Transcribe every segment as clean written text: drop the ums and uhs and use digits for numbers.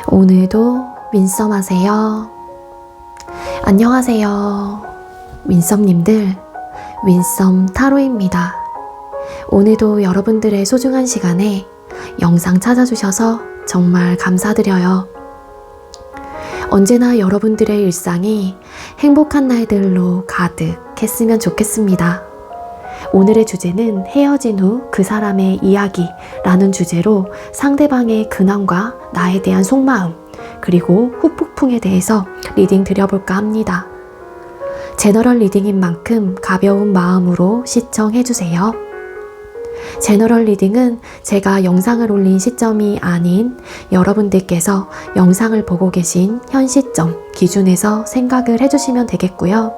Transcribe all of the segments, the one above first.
오늘도 윈썸 하세요. 안녕하세요. 윈썸님들, 윈썸 타로입니다. 오늘도 여러분들의 소중한 시간에 영상 찾아주셔서 정말 감사드려요. 언제나 여러분들의 일상이 행복한 날들로 가득했으면 좋겠습니다. 오늘의 주제는 헤어진 후 그 사람의 이야기라는 주제로 상대방의 근황과 나에 대한 속마음, 그리고 후폭풍에 대해서 리딩 드려볼까 합니다. 제너럴 리딩인 만큼 가벼운 마음으로 시청해주세요. 제너럴 리딩은 제가 영상을 올린 시점이 아닌 여러분들께서 영상을 보고 계신 현 시점 기준에서 생각을 해주시면 되겠고요.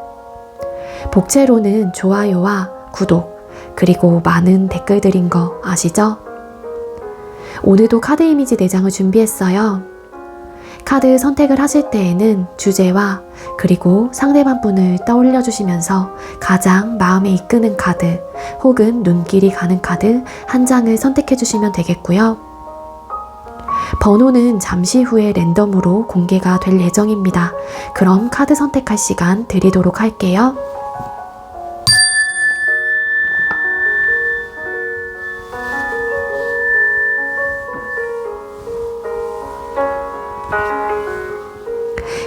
복채로는 좋아요와 구독, 그리고 많은 댓글들인 거 아시죠? 오늘도 카드 이미지 4장을 준비했어요. 카드 선택을 하실 때에는 주제와 그리고 상대방 분을 떠올려 주시면서 가장 마음에 이끄는 카드 혹은 눈길이 가는 카드 한 장을 선택해 주시면 되겠고요. 번호는 잠시 후에 랜덤으로 공개가 될 예정입니다. 그럼 카드 선택할 시간 드리도록 할게요.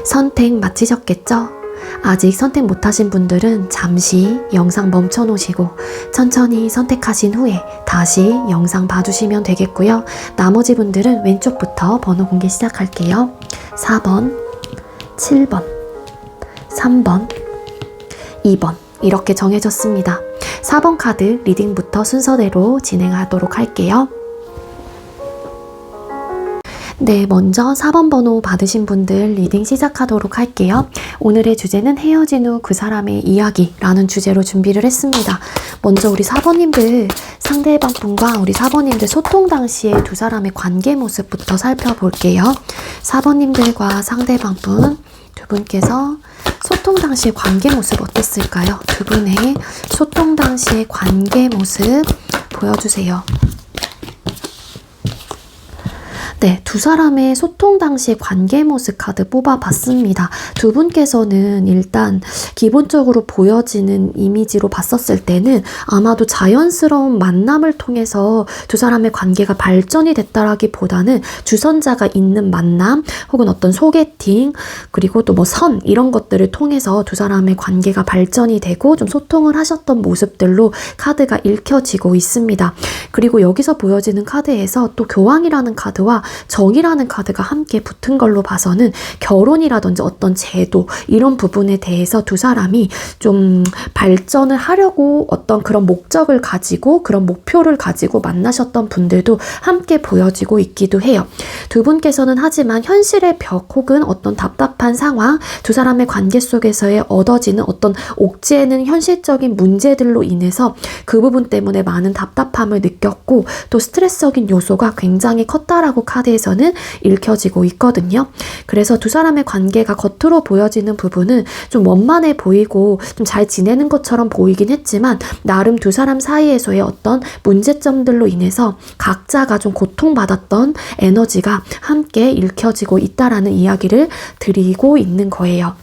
선택 마치셨겠죠? 아직 선택 못하신 분들은 잠시 영상 멈춰 놓으시고 천천히 선택하신 후에 다시 영상 봐주시면 되겠고요. 나머지 분들은 왼쪽부터 번호 공개 시작할게요. 4번, 7번, 3번, 2번 이렇게 정해졌습니다. 4번 카드 리딩부터 순서대로 진행하도록 할게요. 네, 먼저 4번 번호 받으신 분들 리딩 시작하도록 할게요. 오늘의 주제는 헤어진 후 그 사람의 이야기라는 주제로 준비를 했습니다. 먼저 우리 4번님들, 상대방 분과 우리 4번님들 소통 당시에 두 사람의 관계 모습부터 살펴볼게요. 4번님들과 상대방 분, 두 분께서 소통 당시의 관계 모습 어땠을까요? 두 분의 소통 당시의 관계 모습 보여주세요. 네, 두 사람의 소통 당시 관계 모습 카드 뽑아봤습니다. 두 분께서는 일단 기본적으로 보여지는 이미지로 봤었을 때는 아마도 자연스러운 만남을 통해서 두 사람의 관계가 발전이 됐다라기보다는 주선자가 있는 만남 혹은 어떤 소개팅 그리고 또 뭐 선 이런 것들을 통해서 두 사람의 관계가 발전이 되고 좀 소통을 하셨던 모습들로 카드가 읽혀지고 있습니다. 그리고 여기서 보여지는 카드에서 또 교황이라는 카드와 정이라는 카드가 함께 붙은 걸로 봐서는 결혼이라든지 어떤 제도 이런 부분에 대해서 두 사람이 좀 발전을 하려고 어떤 그런 목적을 가지고 그런 목표를 가지고 만나셨던 분들도 함께 보여지고 있기도 해요. 두 분께서는 하지만 현실의 벽 혹은 어떤 답답한 상황, 두 사람의 관계 속에서의 얻어지는 어떤 옥죄는 현실적인 문제들로 인해서 그 부분 때문에 많은 답답함을 느꼈고 또 스트레스적인 요소가 굉장히 컸다라고 카드에서는 읽혀지고 있거든요. 그래서 두 사람의 관계가 겉으로 보여지는 부분은 좀 원만해 보이고 좀 잘 지내는 것처럼 보이긴 했지만 나름 두 사람 사이에서의 어떤 문제점들로 인해서 각자가 좀 고통받았던 에너지가 함께 읽혀지고 있다라는 이야기를 드리고 있는 거예요.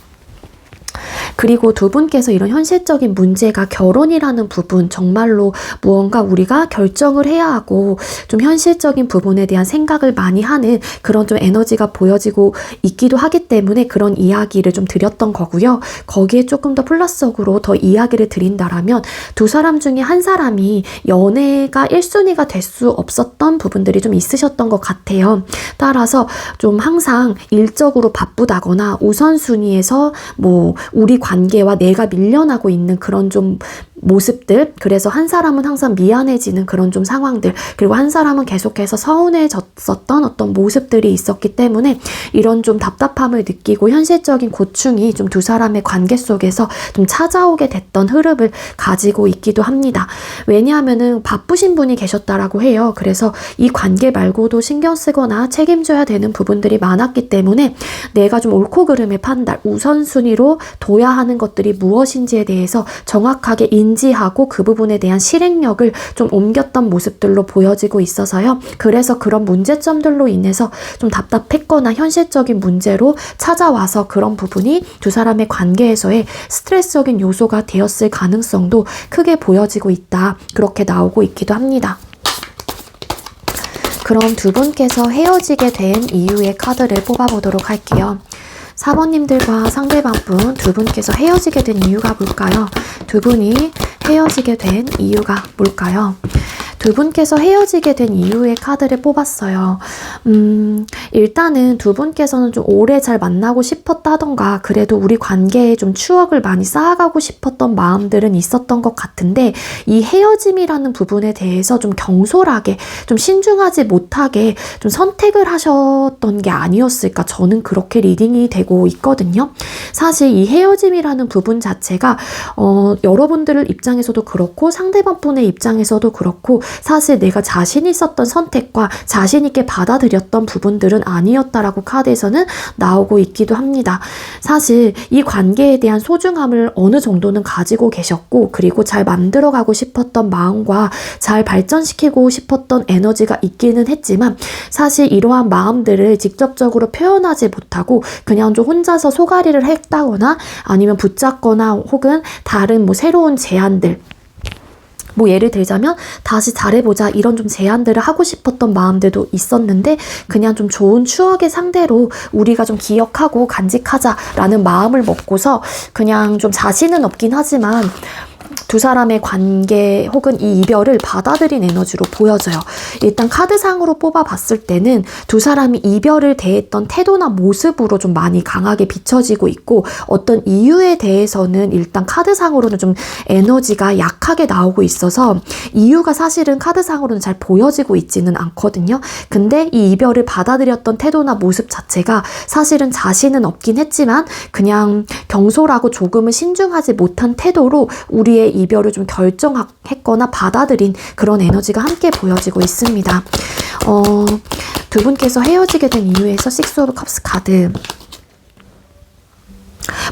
그리고 두 분께서 이런 현실적인 문제가 결혼이라는 부분, 정말로 무언가 우리가 결정을 해야 하고 좀 현실적인 부분에 대한 생각을 많이 하는 그런 좀 에너지가 보여지고 있기도 하기 때문에 그런 이야기를 좀 드렸던 거고요. 거기에 조금 더 플러스적으로 더 이야기를 드린다라면 두 사람 중에 한 사람이 연애가 1순위가 될 수 없었던 부분들이 좀 있으셨던 것 같아요. 따라서 좀 항상 일적으로 바쁘다거나 우선순위에서 뭐 우리 관계와 내가 밀려나고 있는 그런 좀 모습들, 그래서 한 사람은 항상 미안해지는 그런 좀 상황들, 그리고 한 사람은 계속해서 서운해졌었던 어떤 모습들이 있었기 때문에 이런 좀 답답함을 느끼고 현실적인 고충이 좀 두 사람의 관계 속에서 좀 찾아오게 됐던 흐름을 가지고 있기도 합니다. 왜냐하면은 바쁘신 분이 계셨다라고 해요. 그래서 이 관계 말고도 신경 쓰거나 책임져야 되는 부분들이 많았기 때문에 내가 좀 옳고 그름의 판단, 우선순위로 둬야 하는 것들이 무엇인지에 대해서 정확하게 인지하고 그 부분에 대한 실행력을 좀 옮겼던 모습들로 보여지고 있어서요. 그래서 그런 문제점들로 인해서 좀 답답했거나 현실적인 문제로 찾아와서 그런 부분이 두 사람의 관계에서의 스트레스적인 요소가 되었을 가능성도 크게 보여지고 있다. 그렇게 나오고 있기도 합니다. 그럼 두 분께서 헤어지게 된 이유의 카드를 뽑아보도록 할게요. 4번님들과 상대방분 두 분께서 헤어지게 된 이유가 뭘까요? 두 분이 헤어지게 된 이유가 뭘까요? 두 분께서 헤어지게 된 이유의 카드를 뽑았어요. 일단은 두 분께서는 좀 오래 잘 만나고 싶었다던가 그래도 우리 관계에 좀 추억을 많이 쌓아가고 싶었던 마음들은 있었던 것 같은데 이 헤어짐이라는 부분에 대해서 좀 경솔하게 좀 신중하지 못하게 좀 선택을 하셨던 게 아니었을까 저는 그렇게 리딩이 되고 있거든요. 사실 이 헤어짐이라는 부분 자체가 여러분들 입장에서도 그렇고 상대방 분의 입장에서도 그렇고 사실 내가 자신 있었던 선택과 자신 있게 받아들였던 부분들은 아니었다라고 카드에서는 나오고 있기도 합니다. 사실 이 관계에 대한 소중함을 어느 정도는 가지고 계셨고 그리고 잘 만들어가고 싶었던 마음과 잘 발전시키고 싶었던 에너지가 있기는 했지만 사실 이러한 마음들을 직접적으로 표현하지 못하고 그냥 좀 혼자서 소가리를 했다거나 아니면 붙잡거나 혹은 다른 뭐 새로운 제안들 뭐 예를 들자면 다시 잘해보자 이런 좀 제안들을 하고 싶었던 마음들도 있었는데 그냥 좀 좋은 추억의 상대로 우리가 좀 기억하고 간직하자라는 마음을 먹고서 그냥 좀 자신은 없긴 하지만 두 사람의 관계 혹은 이 이별을 받아들인 에너지로 보여져요. 일단 카드상으로 뽑아봤을 때는 두 사람이 이별을 대했던 태도나 모습으로 좀 많이 강하게 비춰지고 있고 어떤 이유에 대해서는 일단 카드상으로는 좀 에너지가 약하게 나오고 있어서 이유가 사실은 카드상으로는 잘 보여지고 있지는 않거든요. 근데 이 이별을 받아들였던 태도나 모습 자체가 사실은 자신은 없긴 했지만 그냥 경솔하고 조금은 신중하지 못한 태도로 우리의 이별을 좀 결정했거나 받아들인 그런 에너지가 함께 보여지고 있습니다. 두 분께서 헤어지게 된 이유에서 식스 오브 컵스 카드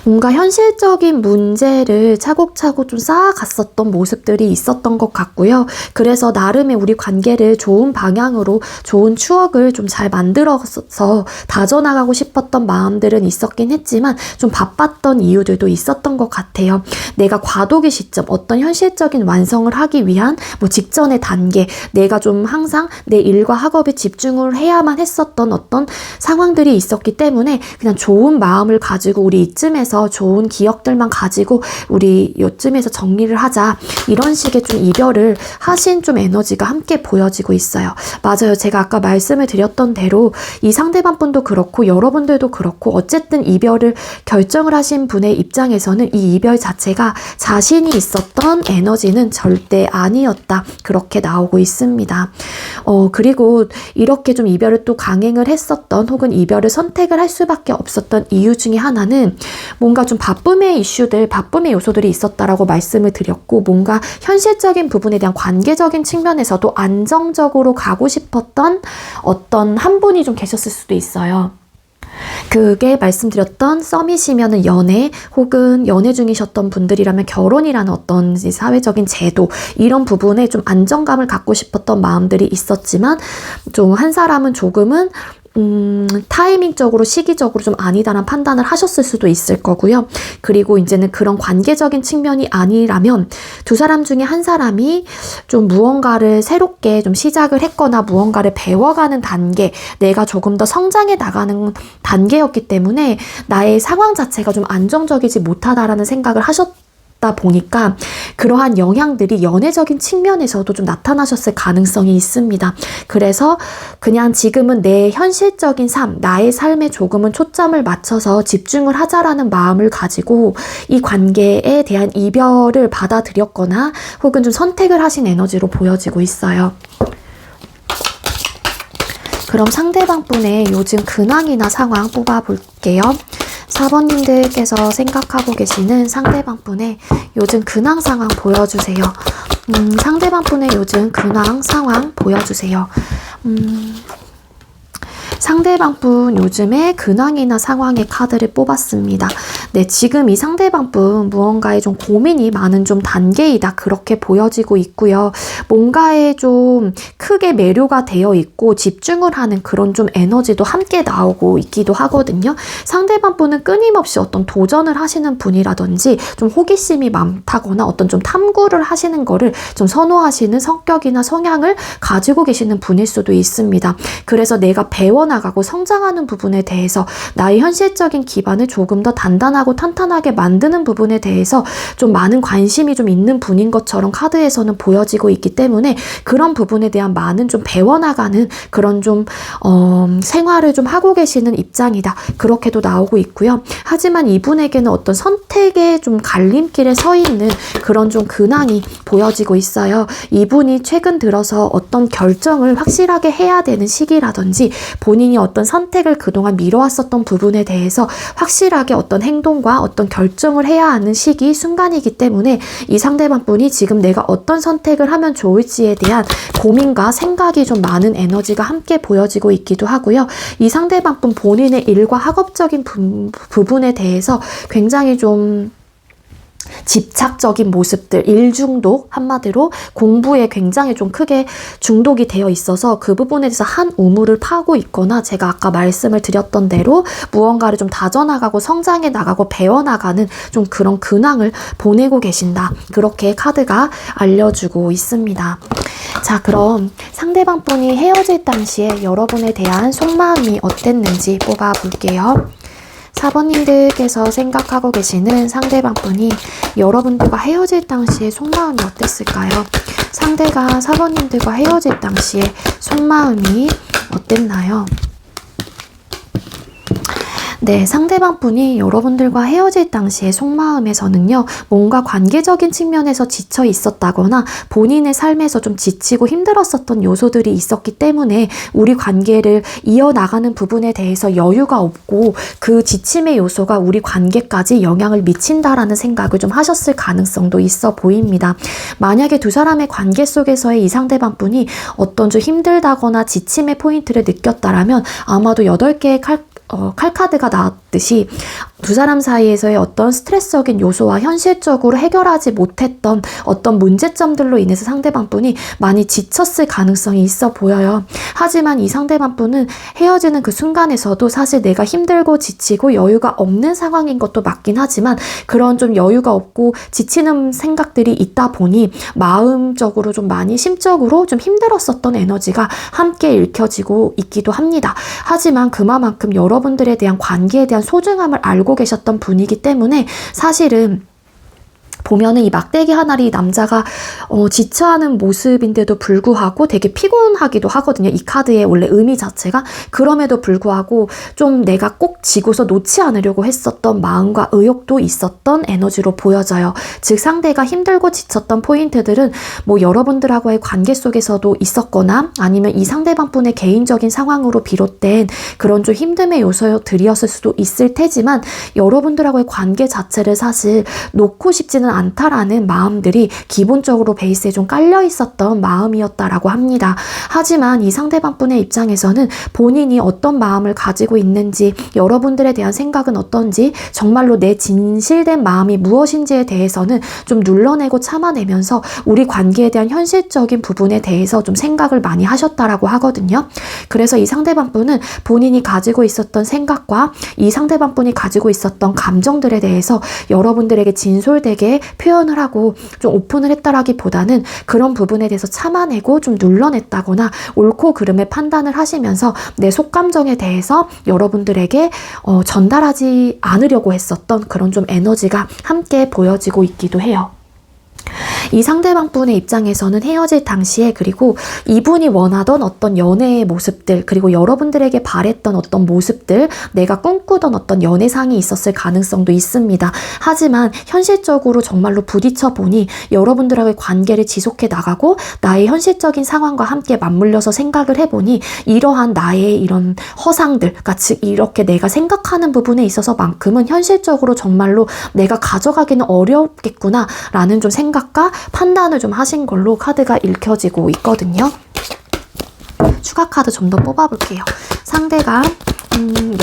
뭔가 현실적인 문제를 차곡차곡 좀 쌓아갔었던 모습들이 있었던 것 같고요. 그래서 나름의 우리 관계를 좋은 방향으로 좋은 추억을 좀 잘 만들어서 다져나가고 싶었던 마음들은 있었긴 했지만 좀 바빴던 이유들도 있었던 것 같아요. 내가 과도기 시점, 어떤 현실적인 완성을 하기 위한 뭐 직전의 단계, 내가 좀 항상 내 일과 학업에 집중을 해야만 했었던 어떤 상황들이 있었기 때문에 그냥 좋은 마음을 가지고 우리 이쯤에서 좋은 기억들만 가지고 우리 요쯤에서 정리를 하자 이런 식의 좀 이별을 하신 좀 에너지가 함께 보여지고 있어요. 맞아요. 제가 아까 말씀을 드렸던 대로 이 상대방 분도 그렇고 여러분들도 그렇고 어쨌든 이별을 결정을 하신 분의 입장에서는 이 이별 자체가 자신이 있었던 에너지는 절대 아니었다. 그렇게 나오고 있습니다. 그리고 이렇게 좀 이별을 또 강행을 했었던 혹은 이별을 선택을 할 수밖에 없었던 이유 중에 하나는 뭔가 좀 바쁨의 이슈들, 바쁨의 요소들이 있었다라고 말씀을 드렸고 뭔가 현실적인 부분에 대한 관계적인 측면에서도 안정적으로 가고 싶었던 어떤 한 분이 좀 계셨을 수도 있어요. 그게 말씀드렸던 썸이시면은 연애 혹은 연애 중이셨던 분들이라면 결혼이라는 어떤 사회적인 제도 이런 부분에 좀 안정감을 갖고 싶었던 마음들이 있었지만 좀 한 사람은 조금은 타이밍적으로 시기적으로 좀 아니다라는 판단을 하셨을 수도 있을 거고요. 그리고 이제는 그런 관계적인 측면이 아니라면 두 사람 중에 한 사람이 좀 무언가를 새롭게 좀 시작을 했거나 무언가를 배워가는 단계, 내가 조금 더 성장해 나가는 단계였기 때문에 나의 상황 자체가 좀 안정적이지 못하다라는 생각을 하셨다 보니까 그러한 영향들이 연애적인 측면에서도 좀 나타나셨을 가능성이 있습니다. 그래서 그냥 지금은 내 현실적인 삶, 나의 삶에 조금은 초점을 맞춰서 집중을 하자라는 마음을 가지고 이 관계에 대한 이별을 받아들였거나 혹은 좀 선택을 하신 에너지로 보여지고 있어요. 그럼 상대방 분의 요즘 근황이나 상황 뽑아볼게요. 4번님들께서 생각하고 계시는 상대방 분의 요즘 근황 상황 보여주세요. 상대방 분의 요즘 근황 상황 보여주세요. 상대방 분 요즘에 근황이나 상황의 카드를 뽑았습니다. 네, 지금 이 상대방분 무언가에 좀 고민이 많은 좀 단계이다. 그렇게 보여지고 있고요. 뭔가에 좀 크게 매료가 되어 있고 집중을 하는 그런 좀 에너지도 함께 나오고 있기도 하거든요. 상대방분은 끊임없이 어떤 도전을 하시는 분이라든지 좀 호기심이 많다거나 어떤 좀 탐구를 하시는 거를 좀 선호하시는 성격이나 성향을 가지고 계시는 분일 수도 있습니다. 그래서 내가 배워나가고 성장하는 부분에 대해서 나의 현실적인 기반을 조금 더 단단하고 탄탄하게 만드는 부분에 대해서 좀 많은 관심이 좀 있는 분인 것처럼 카드에서는 보여지고 있기 때문에 그런 부분에 대한 많은 좀 배워나가는 그런 좀 생활을 좀 하고 계시는 입장이다. 그렇게도 나오고 있고요. 하지만 이분에게는 어떤 선택의 좀 갈림길에 서 있는 그런 좀 근황이 보여지고 있어요. 이분이 최근 들어서 어떤 결정을 확실하게 해야 되는 시기라든지 본인이 어떤 선택을 그동안 미뤄왔었던 부분에 대해서 확실하게 어떤 행동과 어떤 결정을 해야 하는 시기, 순간이기 때문에 이 상대방 분이 지금 내가 어떤 선택을 하면 좋을지에 대한 고민과 생각이 좀 많은 에너지가 함께 보여지고 있기도 하고요. 이 상대방 분 본인의 일과 학업적인 부분에 대해서 굉장히 좀 집착적인 모습들, 일중독, 한마디로 공부에 굉장히 좀 크게 중독이 되어 있어서 그 부분에 대해서 한 우물을 파고 있거나 제가 아까 말씀을 드렸던 대로 무언가를 좀 다져나가고 성장해 나가고 배워나가는 좀 그런 근황을 보내고 계신다. 그렇게 카드가 알려주고 있습니다. 자, 그럼 상대방 분이 헤어질 당시에 여러분에 대한 속마음이 어땠는지 뽑아볼게요. 4번님들께서 생각하고 계시는 상대방 분이 여러분들과 헤어질 당시에 속마음이 어땠을까요? 상대가 4번님들과 헤어질 당시에 속마음이 어땠나요? 네, 상대방 분이 여러분들과 헤어질 당시의 속마음에서는요, 뭔가 관계적인 측면에서 지쳐 있었다거나 본인의 삶에서 좀 지치고 힘들었었던 요소들이 있었기 때문에 우리 관계를 이어나가는 부분에 대해서 여유가 없고 그 지침의 요소가 우리 관계까지 영향을 미친다라는 생각을 좀 하셨을 가능성도 있어 보입니다. 만약에 두 사람의 관계 속에서의 이 상대방 분이 어떤 좀 힘들다거나 지침의 포인트를 느꼈다라면 아마도 8개의 칼카드가 나왔듯이 두 사람 사이에서의 어떤 스트레스적인 요소와 현실적으로 해결하지 못했던 어떤 문제점들로 인해서 상대방 분이 많이 지쳤을 가능성이 있어 보여요. 하지만 이 상대방 분은 헤어지는 그 순간에서도 사실 내가 힘들고 지치고 여유가 없는 상황인 것도 맞긴 하지만 그런 좀 여유가 없고 지치는 생각들이 있다 보니 마음적으로 좀 많이 심적으로 좀 힘들었었던 에너지가 함께 읽혀지고 있기도 합니다. 하지만 그만큼 여러분들에 대한 관계에 대한 소중함을 알고 계셨던 분이기 때문에 사실은 보면은 이 막대기 하나리 남자가 지쳐하는 모습인데도 불구하고 되게 피곤하기도 하거든요. 이 카드의 원래 의미 자체가. 그럼에도 불구하고 좀 내가 꼭 지고서 놓지 않으려고 했었던 마음과 의욕도 있었던 에너지로 보여져요. 즉 상대가 힘들고 지쳤던 포인트들은 뭐 여러분들하고의 관계 속에서도 있었거나 아니면 이 상대방 분의 개인적인 상황으로 비롯된 그런 좀 힘듦의 요소들이었을 수도 있을 테지만 여러분들하고의 관계 자체를 사실 놓고 싶지는 않다라는 마음들이 기본적으로 베이스에 좀 깔려 있었던 마음이었다라고 합니다. 하지만 이 상대방 분의 입장에서는 본인이 어떤 마음을 가지고 있는지, 여러분들에 대한 생각은 어떤지, 정말로 내 진실된 마음이 무엇인지에 대해서는 좀 눌러내고 참아내면서 우리 관계에 대한 현실적인 부분에 대해서 좀 생각을 많이 하셨다라고 하거든요. 그래서 이 상대방 분은 본인이 가지고 있었던 생각과 이 상대방 분이 가지고 있었던 감정들에 대해서 여러분들에게 진솔되게 표현을 하고 좀 오픈을 했다라기보다는 그런 부분에 대해서 참아내고 좀 눌러냈다거나 옳고 그름의 판단을 하시면서 내 속감정에 대해서 여러분들에게 전달하지 않으려고 했었던 그런 좀 에너지가 함께 보여지고 있기도 해요. 이 상대방 분의 입장에서는 헤어질 당시에 그리고 이분이 원하던 어떤 연애의 모습들 그리고 여러분들에게 바랬던 어떤 모습들 내가 꿈꾸던 어떤 연애상이 있었을 가능성도 있습니다. 하지만 현실적으로 정말로 부딪혀 보니 여러분들과의 관계를 지속해 나가고 나의 현실적인 상황과 함께 맞물려서 생각을 해보니 이러한 나의 이런 허상들 그러니까 즉 이렇게 내가 생각하는 부분에 있어서만큼은 현실적으로 정말로 내가 가져가기는 어렵겠구나 라는 좀 생각과 판단을 좀 하신 걸로 카드가 읽혀지고 있거든요. 추가 카드 좀 더 뽑아볼게요. 상대가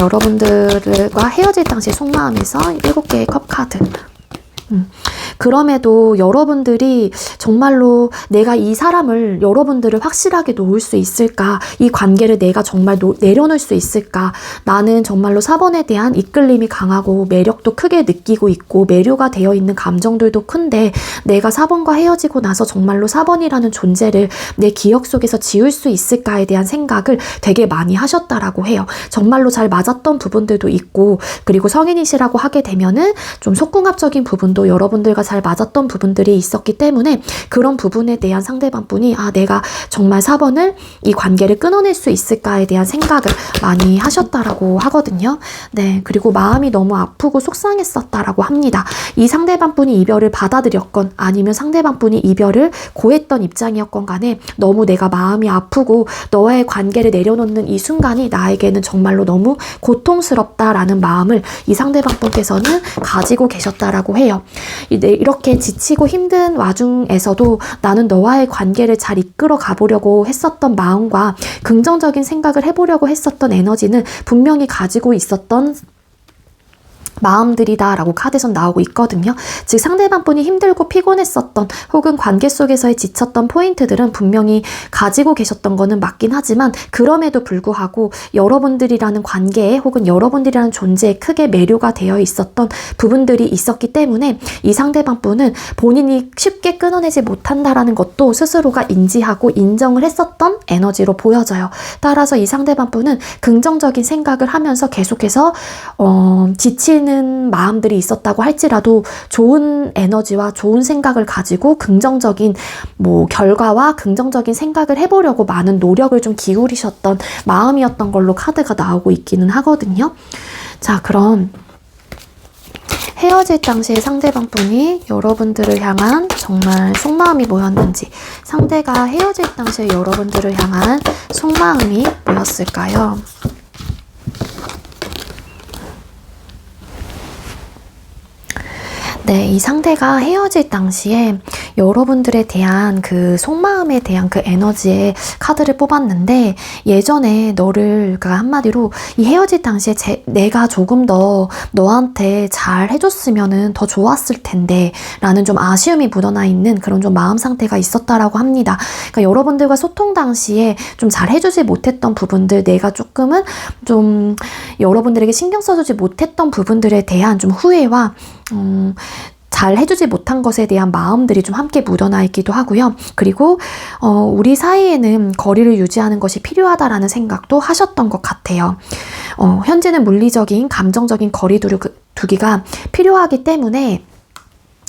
여러분들과 헤어질 당시 속마음에서 7개의 컵 카드. 그럼에도 여러분들이 정말로 내가 이 사람을, 여러분들을 확실하게 놓을 수 있을까? 이 관계를 내가 정말 내려놓을 수 있을까? 나는 정말로 4번에 대한 이끌림이 강하고 매력도 크게 느끼고 있고 매료가 되어 있는 감정들도 큰데 내가 4번과 헤어지고 나서 정말로 4번이라는 존재를 내 기억 속에서 지울 수 있을까에 대한 생각을 되게 많이 하셨다라고 해요. 정말로 잘 맞았던 부분들도 있고, 그리고 성인이시라고 하게 되면은 좀 속궁합적인 부분도 여러분들과 잘 맞았던 부분들이 있었기 때문에 그런 부분에 대한 상대방 분이 내가 정말 4번을 이 관계를 끊어낼 수 있을까에 대한 생각을 많이 하셨다라고 하거든요. 네, 그리고 마음이 너무 아프고 속상했었다라고 합니다. 이 상대방 분이 이별을 받아들였건 아니면 상대방 분이 이별을 고했던 입장이었건 간에 너무 내가 마음이 아프고 너와의 관계를 내려놓는 이 순간이 나에게는 정말로 너무 고통스럽다라는 마음을 이 상대방 분께서는 가지고 계셨다라고 해요. 이렇게 지치고 힘든 와중에서도 나는 너와의 관계를 잘 이끌어 가보려고 했었던 마음과 긍정적인 생각을 해보려고 했었던 에너지는 분명히 가지고 있었던 마음들이다 라고 카드에선 나오고 있거든요. 즉 상대방 분이 힘들고 피곤했었던 혹은 관계 속에서의 지쳤던 포인트들은 분명히 가지고 계셨던 거는 맞긴 하지만 그럼에도 불구하고 여러분들이라는 관계에 혹은 여러분들이라는 존재에 크게 매료가 되어 있었던 부분들이 있었기 때문에 이 상대방 분은 본인이 쉽게 끊어내지 못한다라는 것도 스스로가 인지하고 인정을 했었던 에너지로 보여져요. 따라서 이 상대방 분은 긍정적인 생각을 하면서 계속해서 지치는 마음들이 있었다고 할지라도 좋은 에너지와 좋은 생각을 가지고 긍정적인 결과와 긍정적인 생각을 해보려고 많은 노력을 좀 기울이셨던 마음이었던 걸로 카드가 나오고 있기는 하거든요. 자, 그럼 헤어질 당시에 상대방 분이 여러분들을 향한 정말 속마음이 뭐였는지, 상대가 헤어질 당시에 여러분들을 향한 속마음이 뭐였을까요? 네, 이 상대가 헤어질 당시에 여러분들에 대한 그 속마음에 대한 그 에너지의 카드를 뽑았는데, 예전에 너를, 그러니까 한마디로 이 헤어질 당시에 내가 조금 더 너한테 잘 해줬으면은 더 좋았을 텐데 라는 좀 아쉬움이 묻어나 있는 그런 좀 마음 상태가 있었다라고 합니다. 그러니까 여러분들과 소통 당시에 좀 잘 해주지 못했던 부분들, 내가 조금은 좀 여러분들에게 신경 써주지 못했던 부분들에 대한 좀 후회와 잘 해주지 못한 것에 대한 마음들이 좀 함께 묻어나 있기도 하고요. 그리고 우리 사이에는 거리를 유지하는 것이 필요하다라는 생각도 하셨던 것 같아요. 현재는 물리적인, 감정적인 거리두기가 필요하기 때문에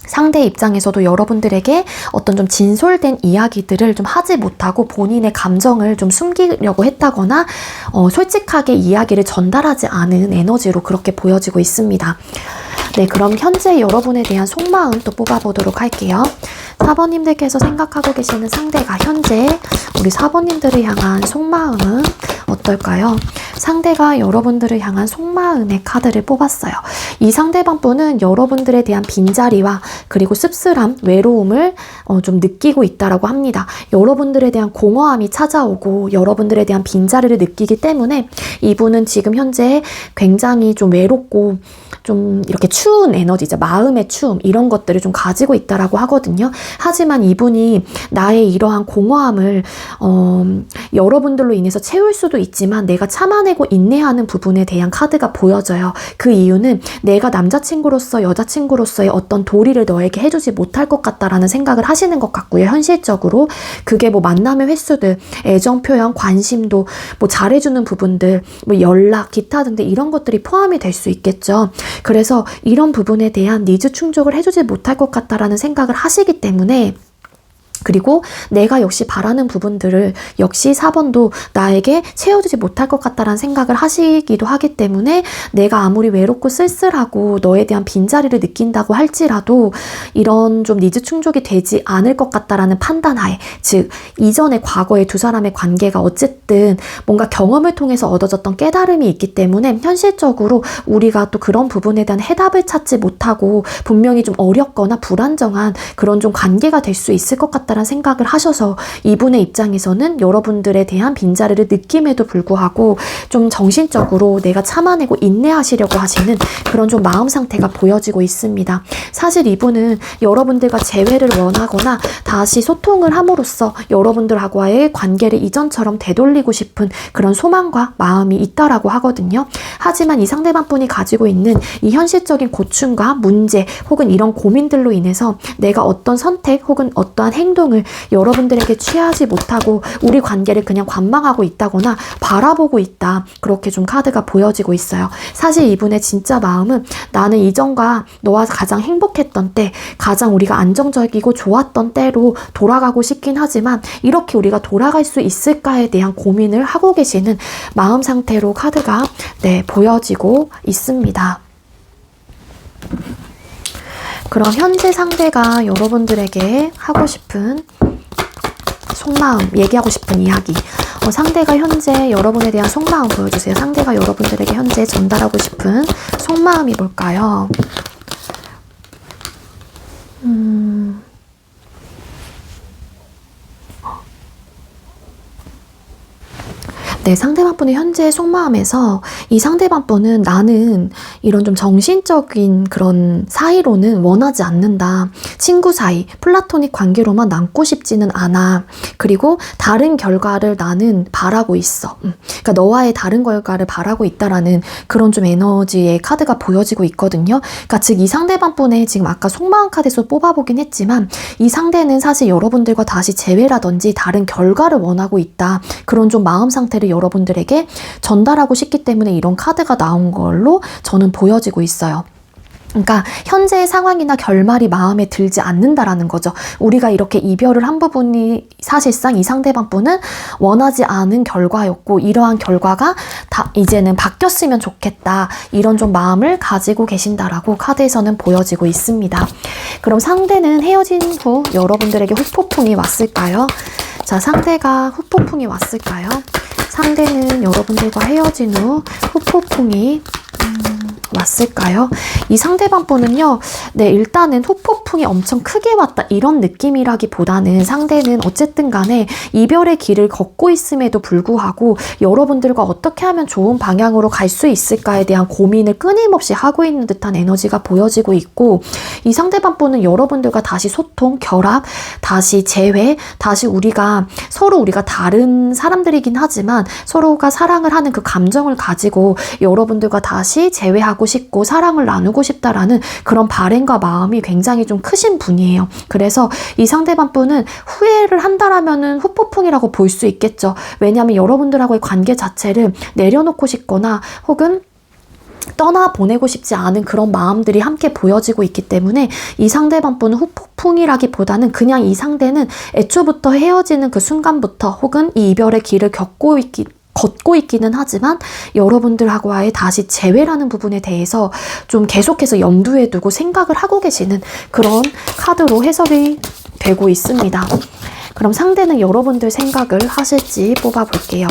상대 입장에서도 여러분들에게 어떤 좀 진솔된 이야기들을 좀 하지 못하고 본인의 감정을 좀 숨기려고 했다거나 솔직하게 이야기를 전달하지 않은 에너지로 그렇게 보여지고 있습니다. 네, 그럼 현재 여러분에 대한 속마음 또 뽑아보도록 할게요. 4번님들께서 생각하고 계시는 상대가 현재 우리 4번님들을 향한 속마음은 어떨까요? 상대가 여러분들을 향한 속마음의 카드를 뽑았어요. 이 상대방 분은 여러분들에 대한 빈자리와 그리고 씁쓸함, 외로움을 좀 느끼고 있다라고 합니다. 여러분들에 대한 공허함이 찾아오고 여러분들에 대한 빈자리를 느끼기 때문에 이분은 지금 현재 굉장히 좀 외롭고 좀 이렇게 추운 에너지죠. 마음의 추움, 이런 것들을 좀 가지고 있다라고 하거든요. 하지만 이분이 나의 이러한 공허함을 여러분들로 인해서 채울 수도 있지만 내가 참아내고 인내하는 부분에 대한 카드가 보여져요. 그 이유는 내가 남자친구로서 여자친구로서의 어떤 도리를 너에게 해주지 못할 것 같다라는 생각을 하시는 것 같고요. 현실적으로 그게 만남의 횟수들, 애정 표현, 관심도, 잘해주는 부분들, 연락, 기타 등등 이런 것들이 포함이 될 수 있겠죠. 그래서 이런 부분에 대한 니즈 충족을 해주지 못할 것 같다라는 생각을 하시기 때문에, 그리고 내가 역시 바라는 부분들을 역시 4번도 나에게 채워주지 못할 것 같다라는 생각을 하시기도 하기 때문에 내가 아무리 외롭고 쓸쓸하고 너에 대한 빈자리를 느낀다고 할지라도 이런 좀 니즈 충족이 되지 않을 것 같다라는 판단하에, 즉 이전의 과거의 두 사람의 관계가 어쨌든 뭔가 경험을 통해서 얻어졌던 깨달음이 있기 때문에 현실적으로 우리가 또 그런 부분에 대한 해답을 찾지 못하고 분명히 좀 어렵거나 불안정한 그런 좀 관계가 될 수 있을 것 같다 있겠다라는 생각을 하셔서 이분의 입장에서는 여러분들에 대한 빈자리를 느낌에도 불구하고 좀 정신적으로 내가 참아내고 인내하시려고 하시는 그런 좀 마음 상태가 보여지고 있습니다. 사실 이분은 여러분들과 재회를 원하거나 다시 소통을 함으로써 여러분들하고의 관계를 이전처럼 되돌리고 싶은 그런 소망과 마음이 있다라고 하거든요. 하지만 이 상대방분이 가지고 있는 이 현실적인 고충과 문제 혹은 이런 고민들로 인해서 내가 어떤 선택 혹은 어떠한 행동을 여러분들에게 취하지 못하고 우리 관계를 그냥 관망하고 있다거나 바라보고 있다. 그렇게 좀 카드가 보여지고 있어요. 사실 이분의 진짜 마음은 나는 이전과 너와 가장 행복했던 때, 가장 우리가 안정적이고 좋았던 때로 돌아가고 싶긴 하지만 이렇게 우리가 돌아갈 수 있을까에 대한 고민을 하고 계시는 마음 상태로 카드가 보여지고 있습니다. 그럼 현재 상대가 여러분들에게 하고 싶은 속마음, 얘기하고 싶은 이야기, 상대가 현재 여러분에 대한 속마음 보여주세요. 상대가 여러분들에게 현재 전달하고 싶은 속마음이 뭘까요? 네, 상대방분의 현재 속마음에서 이 상대방분은 나는 이런 좀 정신적인 그런 사이로는 원하지 않는다. 친구 사이, 플라토닉 관계로만 남고 싶지는 않아. 그리고 다른 결과를 나는 바라고 있어. 그러니까 너와의 다른 결과를 바라고 있다라는 그런 좀 에너지의 카드가 보여지고 있거든요. 그러니까 즉 이 상대방분의 지금 아까 속마음 카드에서 뽑아보긴 했지만 이 상대는 사실 여러분들과 다시 재회라든지 다른 결과를 원하고 있다. 그런 좀 마음 상태를 여러분들에게 전달하고 싶기 때문에 이런 카드가 나온 걸로 저는 보여지고 있어요. 그러니까 현재의 상황이나 결말이 마음에 들지 않는다라는 거죠. 우리가 이렇게 이별을 한 부분이 사실상 이 상대방분은 원하지 않은 결과였고 이러한 결과가 다 이제는 바뀌었으면 좋겠다. 이런 좀 마음을 가지고 계신다라고 카드에서는 보여지고 있습니다. 그럼 상대는 헤어진 후 여러분들에게 후폭풍이 왔을까요? 자, 상대가 후폭풍이 왔을까요? 상대는 여러분들과 헤어진 후 후폭풍이 왔을까요? 이 상대방분은요, 일단은 후폭풍이 엄청 크게 왔다 이런 느낌이라기보다는 상대는 어쨌든 간에 이별의 길을 걷고 있음에도 불구하고 여러분들과 어떻게 하면 좋은 방향으로 갈 수 있을까에 대한 고민을 끊임없이 하고 있는 듯한 에너지가 보여지고 있고, 이 상대방분은 여러분들과 다시 소통, 결합, 다시 재회, 다시 우리가 다른 사람들이긴 하지만 서로가 사랑을 하는 그 감정을 가지고 여러분들과 다시 재회하고 싶고 사랑을 나누고 싶다라는 그런 바램과 마음이 굉장히 좀 크신 분이에요. 그래서 이 상대방 분은 후회를 한다라면은 후폭풍이라고 볼 수 있겠죠. 왜냐하면 여러분들하고의 관계 자체를 내려놓고 싶거나 혹은 떠나보내고 싶지 않은 그런 마음들이 함께 보여지고 있기 때문에 이 상대방 분은 후폭풍이라기보다는 그냥 이 상대는 애초부터 헤어지는 그 순간부터 혹은 이 이별의 길을 걷고 있기는 하지만 여러분들하고의 다시 재회라는 부분에 대해서 좀 계속해서 염두에 두고 생각을 하고 계시는 그런 카드로 해석이 되고 있습니다. 그럼 상대는 여러분들 생각을 하실지 뽑아볼게요.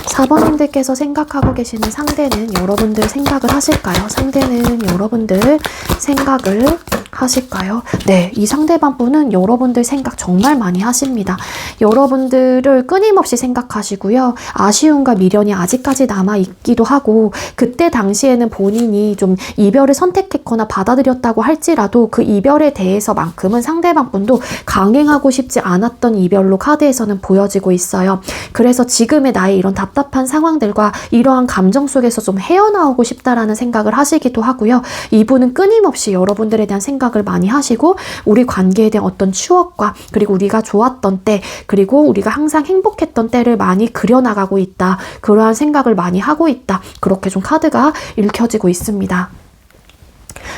4번님들께서 생각하고 계시는 상대는 여러분들 생각을 하실까요? 상대는 여러분들 생각을 하실까요? 네, 이 상대방 분은 여러분들 생각 정말 많이 하십니다. 여러분들을 끊임없이 생각하시고요. 아쉬움과 미련이 아직까지 남아있기도 하고 그때 당시에는 본인이 좀 이별을 선택했거나 받아들였다고 할지라도 그 이별에 대해서만큼은 상대방 분도 강행하고 싶지 않았던 이별로 카드에서는 보여지고 있어요. 그래서 지금의 나의 이런 답답한 상황들과 이러한 감정 속에서 좀 헤어나오고 싶다라는 생각을 하시기도 하고요. 이분은 끊임없이 여러분들에 대한 생각을 많이 하시고 우리 관계에 대한 어떤 추억과 그리고 우리가 좋았던 때 그리고 우리가 항상 행복했던 때를 많이 그려나가고 있다. 그러한 생각을 많이 하고 있다. 그렇게 좀 카드가 읽혀지고 있습니다.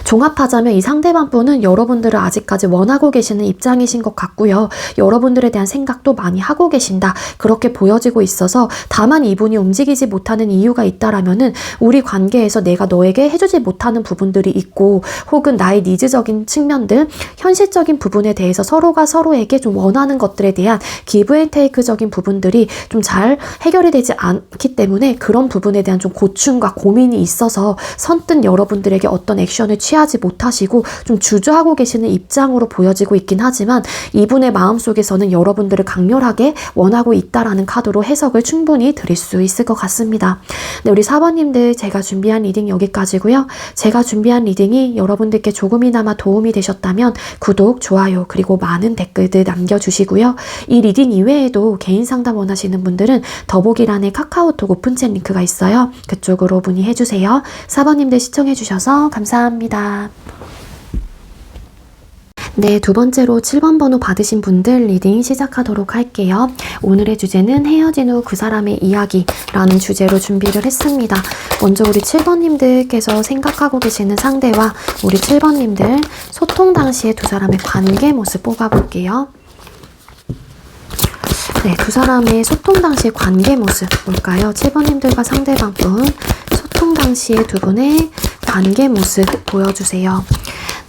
종합하자면 이 상대방 분은 여러분들을 아직까지 원하고 계시는 입장이신 것 같고요. 여러분들에 대한 생각도 많이 하고 계신다. 그렇게 보여지고 있어서 다만 이분이 움직이지 못하는 이유가 있다라면은 우리 관계에서 내가 너에게 해주지 못하는 부분들이 있고 혹은 나의 니즈적인 측면들, 현실적인 부분에 대해서 서로가 서로에게 좀 원하는 것들에 대한 기브 앤 테이크적인 부분들이 좀 잘 해결이 되지 않기 때문에 그런 부분에 대한 좀 고충과 고민이 있어서 선뜻 여러분들에게 어떤 액션을 취하지 유쾌하지 못하시고 좀 주저하고 계시는 입장으로 보여지고 있긴 하지만 이분의 마음속에서는 여러분들을 강렬하게 원하고 있다라는 카드로 해석을 충분히 드릴 수 있을 것 같습니다. 네, 우리 4번님들 제가 준비한 리딩 여기까지고요. 제가 준비한 리딩이 여러분들께 조금이나마 도움이 되셨다면 구독, 좋아요, 그리고 많은 댓글들 남겨주시고요. 이 리딩 이외에도 개인 상담 원하시는 분들은 더보기란에 카카오톡 오픈챗 링크가 있어요. 그쪽으로 문의해주세요. 4번님들 시청해주셔서 감사합니다. 네, 두 번째로 7번 번호 받으신 분들 리딩 시작하도록 할게요. 오늘의 주제는 헤어진 후 그 사람의 이야기라는 주제로 준비를 했습니다. 먼저 우리 7번님들께서 생각하고 계시는 상대와 우리 7번님들 소통 당시의 두 사람의 관계 모습 뽑아볼게요. 네, 두 사람의 소통 당시의 관계 모습 볼까요? 7번님들과 상대방분 소통 당시의 두 분의 관계 모습 보여주세요.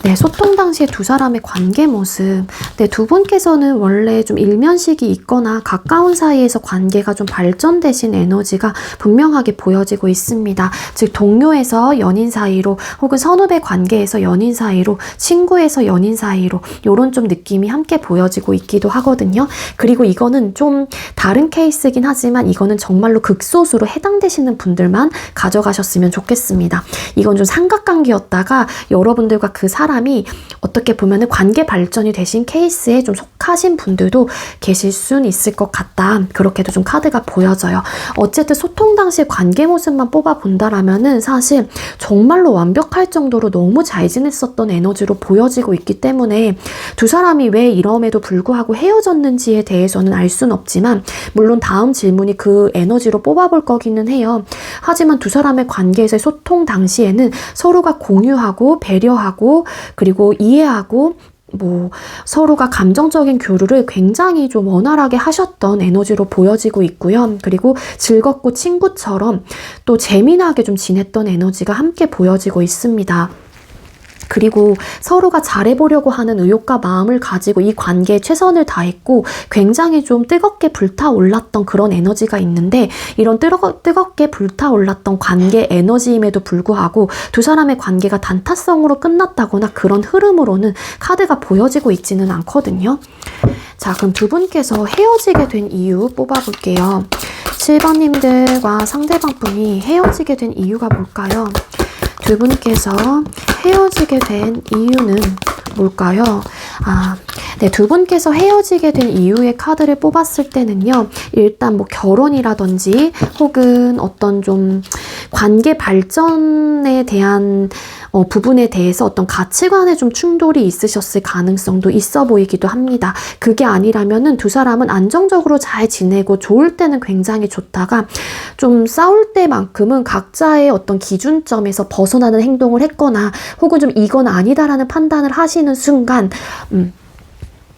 네, 소통 당시에 두 사람의 관계 모습. 네, 두 분께서는 원래 좀 일면식이 있거나 가까운 사이에서 관계가 좀 발전되신 에너지가 분명하게 보여지고 있습니다. 즉, 동료에서 연인 사이로 혹은 선후배 관계에서 연인 사이로 친구에서 연인 사이로 요런 좀 느낌이 함께 보여지고 있기도 하거든요. 그리고 이거는 좀 다른 케이스긴 하지만 이거는 정말로 극소수로 해당되시는 분들만 가져가셨으면 좋겠습니다. 이건 좀 삼각관계였다가 여러분들과 그 사람이 어떻게 보면 관계 발전이 되신 케이스에 좀 속하신 분들도 계실 순 있을 것 같다. 그렇게도 좀 카드가 보여져요. 어쨌든 소통 당시의 관계 모습만 뽑아본다라면은 사실 정말로 완벽할 정도로 너무 잘 지냈었던 에너지로 보여지고 있기 때문에 두 사람이 왜 이럼에도 불구하고 헤어졌는지에 대해서는 알 수는 없지만 물론 다음 질문이 그 에너지로 뽑아볼 거기는 해요. 하지만 두 사람의 관계에서의 소통 당시에는 서로가 공유하고 배려하고 그리고 이해하고 서로가 감정적인 교류를 굉장히 좀 원활하게 하셨던 에너지로 보여지고 있고요. 그리고 즐겁고 친구처럼 또 재미나게 좀 지냈던 에너지가 함께 보여지고 있습니다. 그리고 서로가 잘해보려고 하는 의욕과 마음을 가지고 이 관계에 최선을 다했고 굉장히 좀 뜨겁게 불타올랐던 그런 에너지가 있는데 이런 뜨겁게 불타올랐던 관계 에너지임에도 불구하고 두 사람의 관계가 단타성으로 끝났다거나 그런 흐름으로는 카드가 보여지고 있지는 않거든요. 자, 그럼 두 분께서 헤어지게 된 이유 뽑아볼게요. 7번님들과 상대방 분이 헤어지게 된 이유가 뭘까요? 두 분께서 헤어지게 된 이유는 뭘까요? 네, 두 분께서 헤어지게 된 이유의 카드를 뽑았을 때는요, 일단 결혼이라든지 혹은 어떤 좀 관계 발전에 대한 부분에 대해서 어떤 가치관에 좀 충돌이 있으셨을 가능성도 있어 보이기도 합니다. 그게 아니라면은 두 사람은 안정적으로 잘 지내고 좋을 때는 굉장히 좋다가 좀 싸울 때만큼은 각자의 어떤 기준점에서 벗어나는 행동을 했거나 혹은 좀 이건 아니다라는 판단을 하시는 순간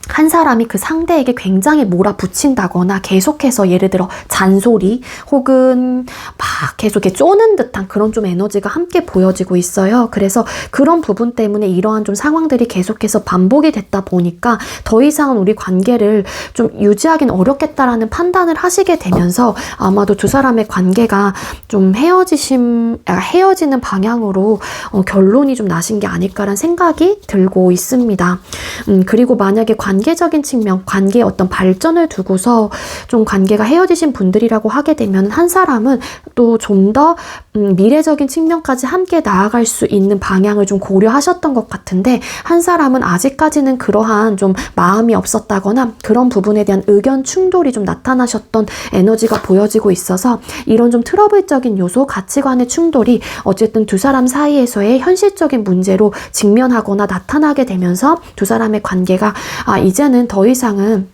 한 사람이 그 상대에게 굉장히 몰아붙인다거나 계속해서 예를 들어 잔소리 혹은 막 계속 이렇게 쪼는 듯한 그런 좀 에너지가 함께 보여지고 있어요. 그래서 그런 부분 때문에 이러한 좀 상황들이 계속해서 반복이 됐다 보니까 더 이상은 우리 관계를 좀 유지하기는 어렵겠다라는 판단을 하시게 되면서 아마도 두 사람의 관계가 좀 헤어지는 방향으로 결론이 좀 나신 게 아닐까라는 생각이 들고 있습니다. 그리고 만약에 관계적인 측면, 관계의 어떤 발전을 두고서 좀 관계가 헤어지신 분들이라고 하게 되면 한 사람은 또 좀 더 미래적인 측면까지 함께 나아갈 수 있는 방향을 좀 고려하셨던 것 같은데 한 사람은 아직까지는 그러한 좀 마음이 없었다거나 그런 부분에 대한 의견 충돌이 좀 나타나셨던 에너지가 보여지고 있어서 이런 좀 트러블적인 요소, 가치관의 충돌이 어쨌든 두 사람 사이에서의 현실적인 문제로 직면하거나 나타나게 되면서 두 사람의 관계가 이제는 더 이상은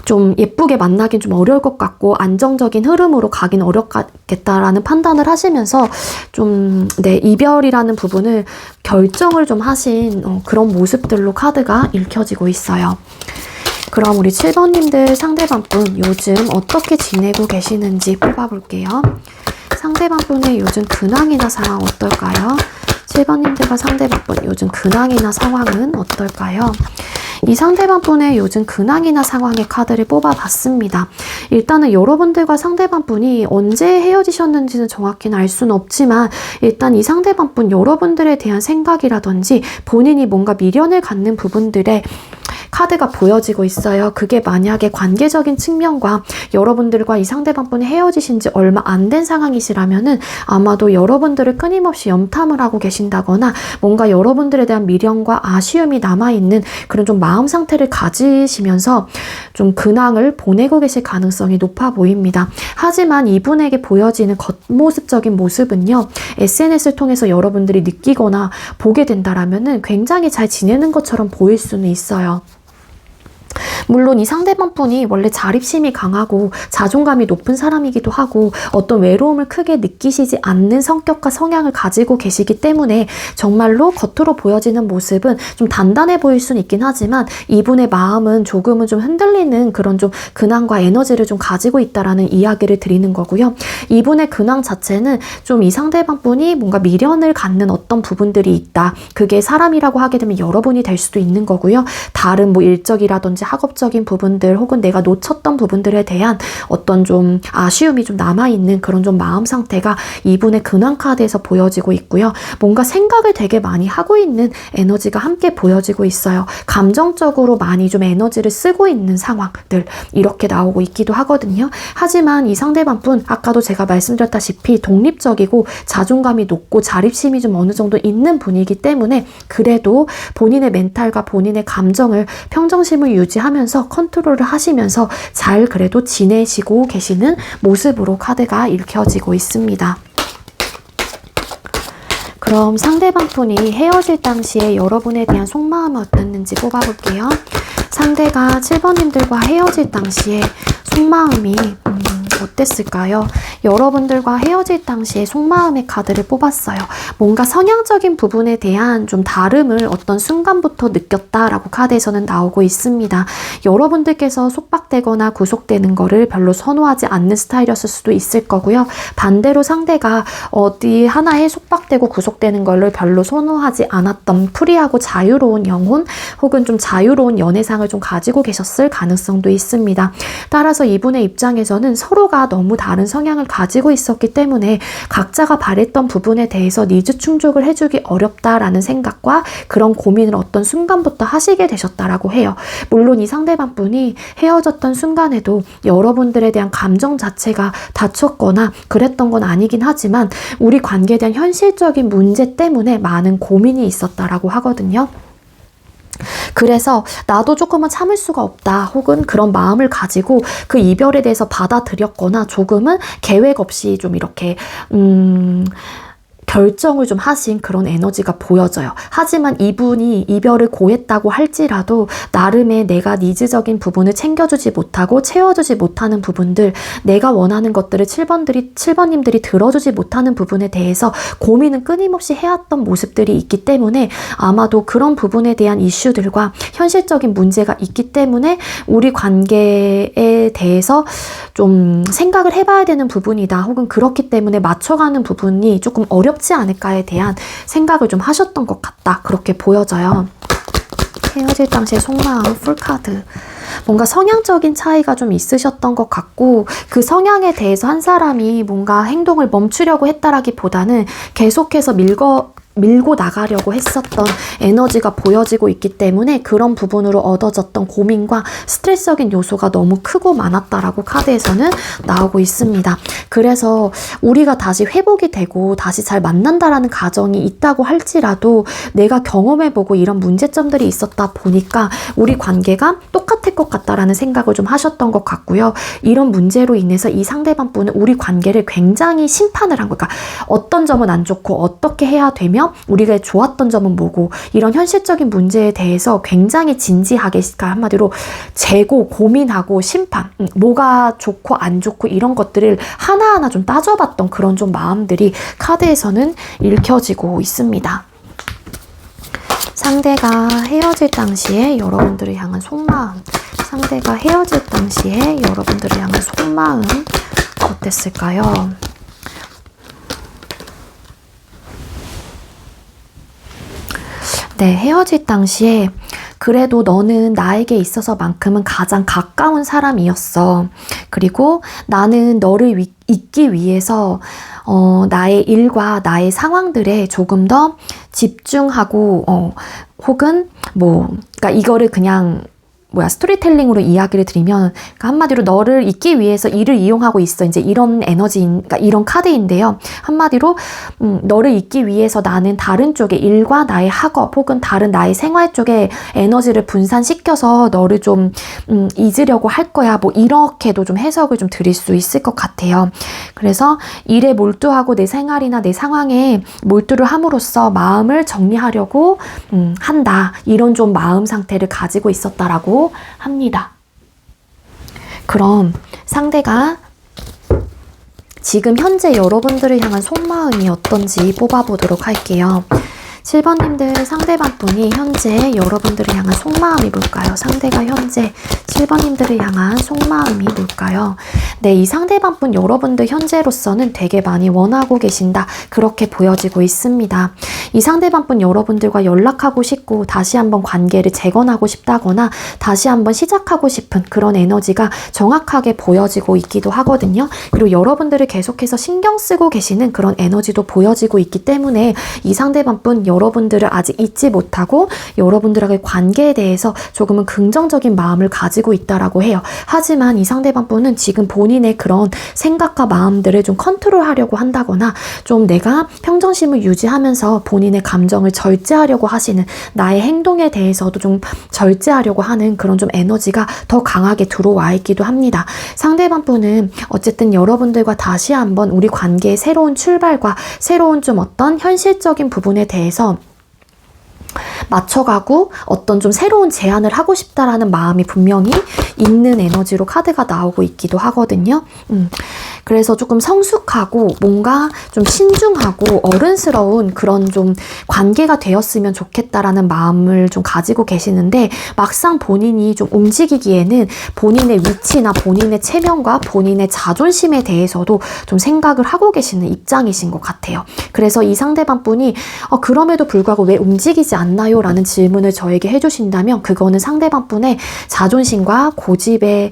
좀 예쁘게 만나긴 좀 어려울 것 같고 안정적인 흐름으로 가긴 어렵겠다라는 판단을 하시면서 좀 이별이라는 부분을 결정을 좀 하신 그런 모습들로 카드가 읽혀지고 있어요. 그럼 우리 7번님들 상대방분 요즘 어떻게 지내고 계시는지 뽑아볼게요. 상대방분의 요즘 근황이나 상황 어떨까요? 7번님들과 상대방분 요즘 근황이나 상황은 어떨까요? 이 상대방분의 요즘 근황이나 상황의 카드를 뽑아봤습니다. 일단은 여러분들과 상대방분이 언제 헤어지셨는지는 정확히는 알 수는 없지만 일단 이 상대방분 여러분들에 대한 생각이라든지 본인이 뭔가 미련을 갖는 부분들에 카드가 보여지고 있어요. 그게 만약에 관계적인 측면과 여러분들과 이 상대방분이 헤어지신 지 얼마 안 된 상황이시라면은 아마도 여러분들을 끊임없이 염탐을 하고 계신다거나 뭔가 여러분들에 대한 미련과 아쉬움이 남아있는 그런 좀 마음 상태를 가지시면서 좀 근황을 보내고 계실 가능성이 높아 보입니다. 하지만 이분에게 보여지는 겉모습적인 모습은요. SNS를 통해서 여러분들이 느끼거나 보게 된다라면은 굉장히 잘 지내는 것처럼 보일 수는 있어요. 물론 이 상대방분이 원래 자립심이 강하고 자존감이 높은 사람이기도 하고 어떤 외로움을 크게 느끼시지 않는 성격과 성향을 가지고 계시기 때문에 정말로 겉으로 보여지는 모습은 좀 단단해 보일 수는 있긴 하지만 이분의 마음은 조금은 좀 흔들리는 그런 좀 근황과 에너지를 좀 가지고 있다라는 이야기를 드리는 거고요. 이분의 근황 자체는 좀 이 상대방분이 뭔가 미련을 갖는 어떤 부분들이 있다. 그게 사람이라고 하게 되면 여러분이 될 수도 있는 거고요. 다른 뭐 일적이라든지 학업적인 부분들 혹은 내가 놓쳤던 부분들에 대한 어떤 좀 아쉬움이 좀 남아있는 그런 좀 마음 상태가 이분의 근황 카드에서 보여지고 있고요. 뭔가 생각을 되게 많이 하고 있는 에너지가 함께 보여지고 있어요. 감정적으로 많이 좀 에너지를 쓰고 있는 상황들 이렇게 나오고 있기도 하거든요. 하지만 이 상대방분 아까도 제가 말씀드렸다시피 독립적이고 자존감이 높고 자립심이 좀 어느 정도 있는 분이기 때문에 그래도 본인의 멘탈과 본인의 감정을 평정심을 유지하면서 컨트롤을 하시면서 잘 그래도 지내시고 계시는 모습으로 카드가 읽혀지고 있습니다. 그럼 상대방 분이 헤어질 당시에 여러분에 대한 속마음은 어땠는지 뽑아볼게요. 상대가 7번님들과 헤어질 당시에 속마음이 어땠을까요? 여러분들과 헤어질 당시에 속마음의 카드를 뽑았어요. 뭔가 성향적인 부분에 대한 좀 다름을 어떤 순간부터 느꼈다라고 카드에서는 나오고 있습니다. 여러분들께서 속박되거나 구속되는 거를 별로 선호하지 않는 스타일이었을 수도 있을 거고요. 반대로 상대가 어디 하나에 속박되고 구속되는 거를 별로 선호하지 않았던 프리하고 자유로운 영혼 혹은 좀 자유로운 연애상을 좀 가지고 계셨을 가능성도 있습니다. 따라서 이분의 입장에서는 서로가 너무 다른 성향을 가지고 있었기 때문에 각자가 바랬던 부분에 대해서 니즈 충족을 해주기 어렵다라는 생각과 그런 고민을 어떤 순간부터 하시게 되셨다라고 해요. 물론 이 상대방 분이 헤어졌던 순간에도 여러분들에 대한 감정 자체가 다쳤거나 그랬던 건 아니긴 하지만 우리 관계에 대한 현실적인 문제 때문에 많은 고민이 있었다라고 하거든요. 그래서 나도 조금은 참을 수가 없다 혹은 그런 마음을 가지고 그 이별에 대해서 받아들였거나 조금은 계획 없이 좀 이렇게 결정을 좀 하신 그런 에너지가 보여져요. 하지만 이분이 이별을 고했다고 할지라도 나름의 내가 니즈적인 부분을 챙겨주지 못하고 채워주지 못하는 부분들, 내가 원하는 것들을 7번님들이 들어주지 못하는 부분에 대해서 고민은 끊임없이 해왔던 모습들이 있기 때문에 아마도 그런 부분에 대한 이슈들과 현실적인 문제가 있기 때문에 우리 관계에 대해서 좀 생각을 해봐야 되는 부분이다 혹은 그렇기 때문에 맞춰가는 부분이 조금 어렵지 않을까에 대한 생각을 좀 하셨던 것 같다. 그렇게 보여져요. 헤어질 당시의 속마음 풀카드. 뭔가 성향적인 차이가 좀 있으셨던 것 같고 그 성향에 대해서 한 사람이 뭔가 행동을 멈추려고 했다라기보다는 계속해서 밀고 나가려고 했었던 에너지가 보여지고 있기 때문에 그런 부분으로 얻어졌던 고민과 스트레스적인 요소가 너무 크고 많았다라고 카드에서는 나오고 있습니다. 그래서 우리가 다시 회복이 되고 다시 잘 만난다라는 가정이 있다고 할지라도 내가 경험해보고 이런 문제점들이 있었다 보니까 우리 관계가 똑같을 것 같다라는 생각을 좀 하셨던 것 같고요. 이런 문제로 인해서 이 상대방 분은 우리 관계를 굉장히 심판을 한 거니까 어떤 점은 안 좋고 어떻게 해야 되며 우리가 좋았던 점은 뭐고 이런 현실적인 문제에 대해서 굉장히 진지하게 한마디로 재고 고민하고 심판 뭐가 좋고 안 좋고 이런 것들을 하나하나 좀 따져봤던 그런 좀 마음들이 카드에서는 읽혀지고 있습니다. 상대가 헤어질 당시에 여러분들을 향한 속마음, 상대가 헤어질 당시에 여러분들을 향한 속마음 어땠을까요? 네, 헤어질 당시에 그래도 너는 나에게 있어서만큼은 가장 가까운 사람이었어. 그리고 나는 너를 잊기 위해서 나의 일과 나의 상황들에 조금 더 집중하고 혹은 그러니까 이거를 그냥 스토리텔링으로 이야기를 드리면, 그러니까 한마디로 너를 잊기 위해서 일을 이용하고 있어. 이제 이런 그러니까 이런 카드인데요. 한마디로, 너를 잊기 위해서 나는 다른 쪽에 일과 나의 학업 혹은 다른 나의 생활 쪽에 에너지를 분산시켜서 너를 좀, 잊으려고 할 거야. 이렇게도 좀 해석을 좀 드릴 수 있을 것 같아요. 그래서 일에 몰두하고 내 생활이나 내 상황에 몰두를 함으로써 마음을 정리하려고, 한다. 이런 좀 마음 상태를 가지고 있었다라고 합니다. 그럼 상대가 지금 현재 여러분들을 향한 속마음이 어떤지 뽑아보도록 할게요. 7번님들, 상대방분이 현재 여러분들을 향한 속마음이 뭘까요? 상대가 현재 7번님들을 향한 속마음이 뭘까요? 네, 이 상대방분 여러분들 현재로서는 되게 많이 원하고 계신다. 그렇게 보여지고 있습니다. 이 상대방분 여러분들과 연락하고 싶고 다시 한번 관계를 재건하고 싶다거나 다시 한번 시작하고 싶은 그런 에너지가 정확하게 보여지고 있기도 하거든요. 그리고 여러분들을 계속해서 신경 쓰고 계시는 그런 에너지도 보여지고 있기 때문에 이 상대방분 여러분들을 아직 잊지 못하고 여러분들과의 관계에 대해서 조금은 긍정적인 마음을 가지고 있다라고 해요. 하지만 이 상대방분은 지금 본인의 그런 생각과 마음들을 좀 컨트롤하려고 한다거나 좀 내가 평정심을 유지하면서 본인의 감정을 절제하려고 하시는, 나의 행동에 대해서도 좀 절제하려고 하는 그런 좀 에너지가 더 강하게 들어와 있기도 합니다. 상대방분은 어쨌든 여러분들과 다시 한번 우리 관계의 새로운 출발과 새로운 좀 어떤 현실적인 부분에 대해서 맞춰가고 어떤 좀 새로운 제안을 하고 싶다라는 마음이 분명히 있는 에너지로 카드가 나오고 있기도 하거든요. 그래서 조금 성숙하고 뭔가 좀 신중하고 어른스러운 그런 좀 관계가 되었으면 좋겠다라는 마음을 좀 가지고 계시는데, 막상 본인이 좀 움직이기에는 본인의 위치나 본인의 체면과 본인의 자존심에 대해서도 좀 생각을 하고 계시는 입장이신 것 같아요. 그래서 이 상대방 분이 그럼에도 불구하고 왜 움직이지 않나요? 라는 질문을 저에게 해주신다면 그거는 상대방 분의 자존심과 고집에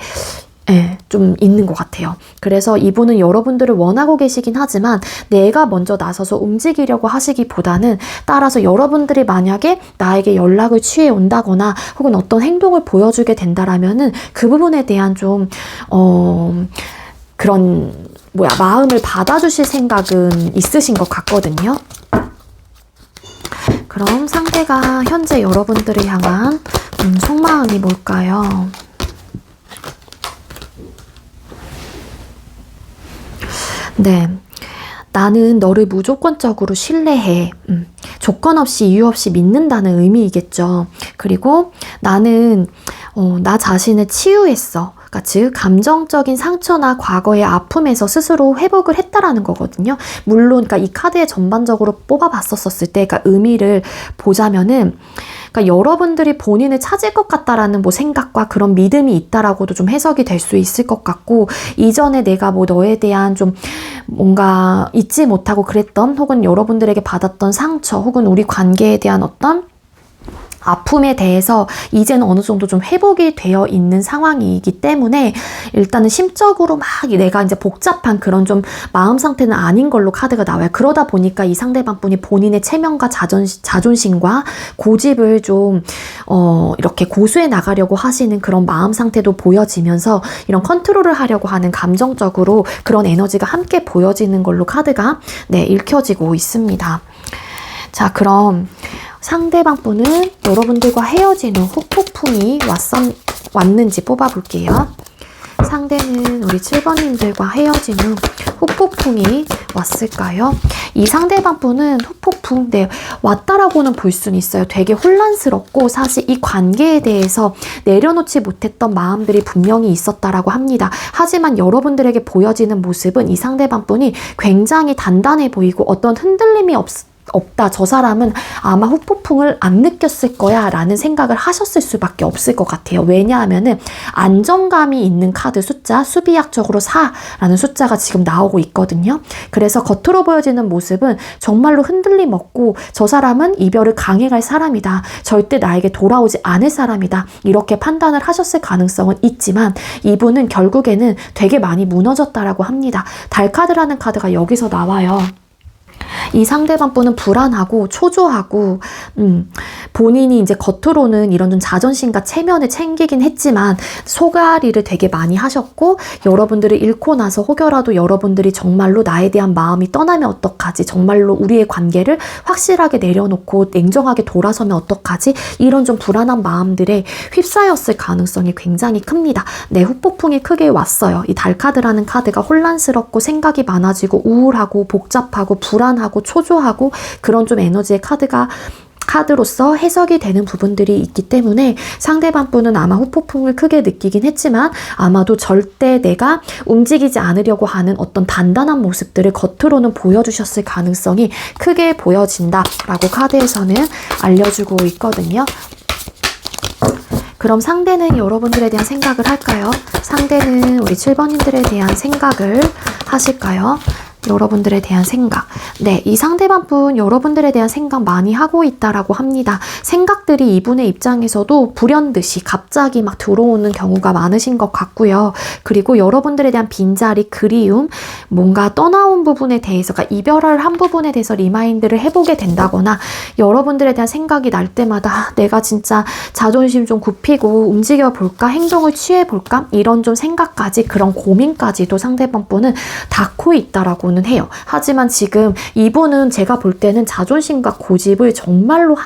좀 있는 것 같아요. 그래서 이분은 여러분들을 원하고 계시긴 하지만 내가 먼저 나서서 움직이려고 하시기보다는, 따라서 여러분들이 만약에 나에게 연락을 취해 온다거나 혹은 어떤 행동을 보여주게 된다라면은 그 부분에 대한 좀 그런 마음을 받아주실 생각은 있으신 것 같거든요. 그럼 상대가 현재 여러분들을 향한 속마음이 뭘까요? 네, 나는 너를 무조건적으로 신뢰해. 조건 없이 이유 없이 믿는다는 의미이겠죠. 그리고 나는 나 자신을 치유했어. 그러니까 즉 감정적인 상처나 과거의 아픔에서 스스로 회복을 했다라는 거거든요. 물론 그러니까 이 카드에 전반적으로 뽑아봤었을 때, 그러니까 의미를 보자면은, 그러니까 여러분들이 본인을 찾을 것 같다라는 생각과 그런 믿음이 있다라고도 좀 해석이 될 수 있을 것 같고, 이전에 내가 너에 대한 좀 뭔가 잊지 못하고 그랬던, 혹은 여러분들에게 받았던 상처, 혹은 우리 관계에 대한 어떤 아픔에 대해서 이제는 어느 정도 좀 회복이 되어 있는 상황이기 때문에 일단은 심적으로 막 내가 이제 복잡한 그런 좀 마음 상태는 아닌 걸로 카드가 나와요. 그러다 보니까 이 상대방 분이 본인의 체면과 자존심과 고집을 좀 이렇게 고수해 나가려고 하시는 그런 마음 상태도 보여지면서 이런 컨트롤을 하려고 하는 감정적으로 그런 에너지가 함께 보여지는 걸로 카드가 읽혀지고 있습니다. 자, 그럼 상대방 분은 여러분들과 헤어진 후 후폭풍이 왔는지 뽑아볼게요. 상대는 우리 7번님들과 헤어진 후 후폭풍이 왔을까요? 이 상대방 분은 후폭풍, 왔다라고는 볼 수는 있어요. 되게 혼란스럽고 사실 이 관계에 대해서 내려놓지 못했던 마음들이 분명히 있었다라고 합니다. 하지만 여러분들에게 보여지는 모습은 이 상대방 분이 굉장히 단단해 보이고 어떤 흔들림이 없다. 저 사람은 아마 후폭풍을 안 느꼈을 거야 라는 생각을 하셨을 수밖에 없을 것 같아요. 왜냐하면은 안정감이 있는 카드 숫자, 수비약적으로 4라는 숫자가 지금 나오고 있거든요. 그래서 겉으로 보여지는 모습은 정말로 흔들림 없고 저 사람은 이별을 강행할 사람이다. 절대 나에게 돌아오지 않을 사람이다. 이렇게 판단을 하셨을 가능성은 있지만 이분은 결국에는 되게 많이 무너졌다라고 합니다. 달카드라는 카드가 여기서 나와요. 이 상대방 분은 불안하고 초조하고 본인이 이제 겉으로는 이런 좀 자존심과 체면을 챙기긴 했지만 속앓이를 되게 많이 하셨고 여러분들을 잃고 나서 혹여라도 여러분들이 정말로 나에 대한 마음이 떠나면 어떡하지? 정말로 우리의 관계를 확실하게 내려놓고 냉정하게 돌아서면 어떡하지? 이런 좀 불안한 마음들에 휩싸였을 가능성이 굉장히 큽니다. 네, 후폭풍이 크게 왔어요. 이 달카드라는 카드가 혼란스럽고 생각이 많아지고 우울하고 복잡하고 불안하고 초조하고 그런 좀 에너지의 카드로서 해석이 되는 부분들이 있기 때문에 상대방 분은 아마 후폭풍을 크게 느끼긴 했지만 아마도 절대 내가 움직이지 않으려고 하는 어떤 단단한 모습들을 겉으로는 보여주셨을 가능성이 크게 보여진다라고 카드에서는 알려주고 있거든요. 그럼 상대는 여러분들에 대한 생각을 할까요? 상대는 우리 7번님들에 대한 생각을 하실까요? 여러분들에 대한 생각. 네, 이 상대방 분 여러분들에 대한 생각 많이 하고 있다라고 합니다. 생각들이 이분의 입장에서도 불현듯이 갑자기 막 들어오는 경우가 많으신 것 같고요. 그리고 여러분들에 대한 빈자리, 그리움, 뭔가 떠나온 부분에 대해서가 이별을 한 부분에 대해서 리마인드를 해보게 된다거나 여러분들에 대한 생각이 날 때마다 내가 진짜 자존심 좀 굽히고 움직여볼까? 행동을 취해볼까? 이런 좀 생각까지 그런 고민까지도 상대방 분은 닿고 있다라고 해요. 하지만 지금 이분은 제가 볼 때는 자존심과 고집을 정말로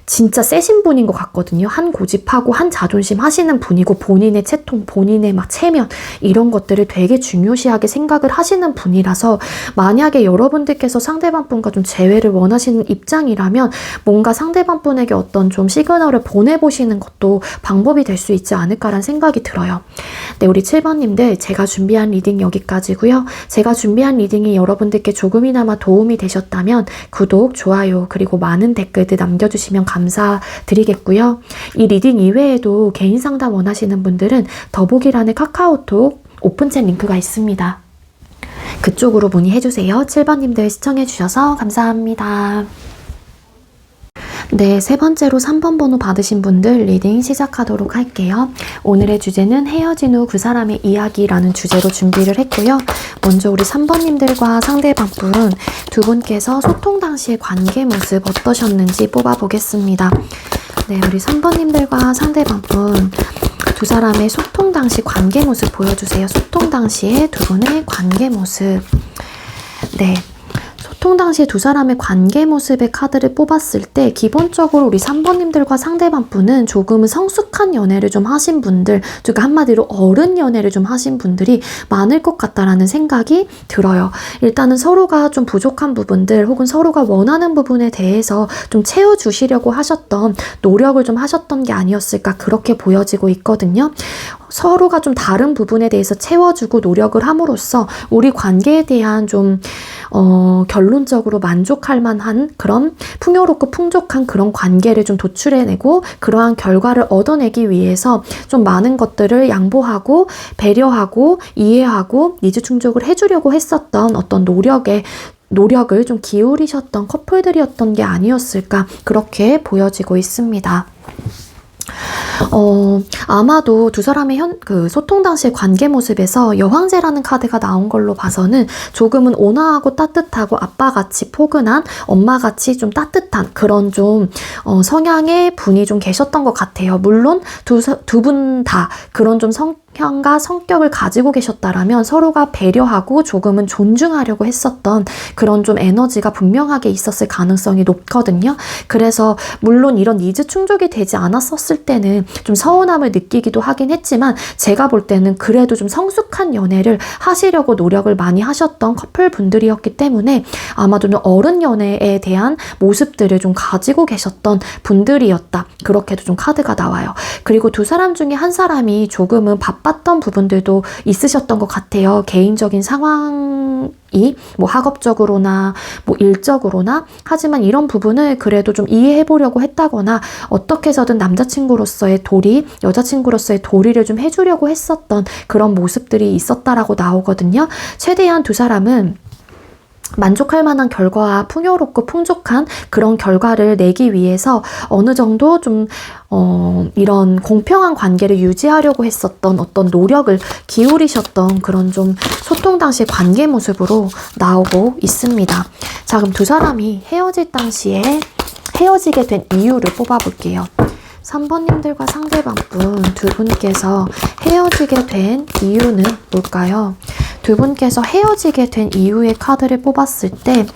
진짜 세신 분인 것 같거든요. 한 고집하고 한 자존심 하시는 분이고 본인의 채통, 본인의 막 체면 이런 것들을 되게 중요시하게 생각을 하시는 분이라서 만약에 여러분들께서 상대방 분과 좀 재회를 원하시는 입장이라면 뭔가 상대방 분에게 어떤 좀 시그널을 보내보시는 것도 방법이 될 수 있지 않을까라는 생각이 들어요. 네, 우리 7번님들 제가 준비한 리딩 여기까지고요. 제가 준비한 리딩이 여러분들께 조금이나마 도움이 되셨다면 구독, 좋아요 그리고 많은 댓글들 남겨주시면 감사드리겠고요. 이 리딩 이외에도 개인 상담 원하시는 분들은 더보기란에 카카오톡 오픈챗 링크가 있습니다. 그쪽으로 문의해주세요. 7번님들 시청해주셔서 감사합니다. 네, 세 번째로 3번 번호 받으신 분들 리딩 시작하도록 할게요. 오늘의 주제는 헤어진 후 그 사람의 이야기라는 주제로 준비를 했고요. 먼저 우리 3번님들과 상대방 분 두 분께서 소통 당시의 관계 모습 어떠셨는지 뽑아보겠습니다. 네, 우리 3번님들과 상대방 분 두 사람의 소통 당시 관계 모습 보여주세요. 소통 당시의 두 분의 관계 모습. 네. 소통 당시에 두 사람의 관계 모습의 카드를 뽑았을 때 기본적으로 우리 3번님들과 상대방 분은 조금은 성숙한 연애를 좀 하신 분들, 즉 한마디로 어른 연애를 좀 하신 분들이 많을 것 같다라는 생각이 들어요. 일단은 서로가 좀 부족한 부분들 혹은 서로가 원하는 부분에 대해서 좀 채워주시려고 하셨던 노력을 좀 하셨던 게 아니었을까 그렇게 보여지고 있거든요. 서로가 좀 다른 부분에 대해서 채워주고 노력을 함으로써 우리 관계에 대한 좀 결론적으로 만족할 만한 그런 풍요롭고 풍족한 그런 관계를 좀 도출해내고 그러한 결과를 얻어내기 위해서 좀 많은 것들을 양보하고 배려하고 이해하고 니즈 충족을 해주려고 했었던 어떤 노력을 좀 기울이셨던 커플들이었던 게 아니었을까 그렇게 보여지고 있습니다. 아마도 두 사람의 소통 당시의 관계 모습에서 여황제라는 카드가 나온 걸로 봐서는 조금은 온화하고 따뜻하고 아빠같이 포근한 엄마같이 좀 따뜻한 그런 좀 성향의 분이 좀 계셨던 것 같아요. 물론 두 분 다 그런 좀 성향과 성격을 가지고 계셨다라면 서로가 배려하고 조금은 존중하려고 했었던 그런 좀 에너지가 분명하게 있었을 가능성이 높거든요. 그래서 물론 이런 니즈 충족이 되지 않았었을 때는 좀 서운함을 느끼기도 하긴 했지만 제가 볼 때는 그래도 좀 성숙한 연애를 하시려고 노력을 많이 하셨던 커플분들이었기 때문에 아마도 어른 연애에 대한 모습들을 좀 가지고 계셨던 분들이었다. 그렇게도 좀 카드가 나와요. 그리고 두 사람 중에 한 사람이 조금은 바빠 바빴던 부분들도 있으셨던 것 같아요. 개인적인 상황이 뭐 학업적으로나 뭐 일적으로나. 하지만 이런 부분을 그래도 좀 이해해 보려고 했다거나 어떻게 해서든 남자친구로서의 도리, 여자친구로서의 도리를 좀 해주려고 했었던 그런 모습들이 있었다라고 나오거든요. 최대한 두 사람은 만족할 만한 결과와 풍요롭고 풍족한 그런 결과를 내기 위해서 어느 정도 좀 이런 공평한 관계를 유지하려고 했었던 어떤 노력을 기울이셨던 그런 좀 소통 당시 관계 모습으로 나오고 있습니다. 자, 그럼 두 사람이 헤어질 당시에 헤어지게 된 이유를 뽑아볼게요. 3번님들과 상대방분 두 분께서 헤어지게 된 이유는 뭘까요? 두 분께서 헤어지게 된 이유의 카드를 뽑았을 때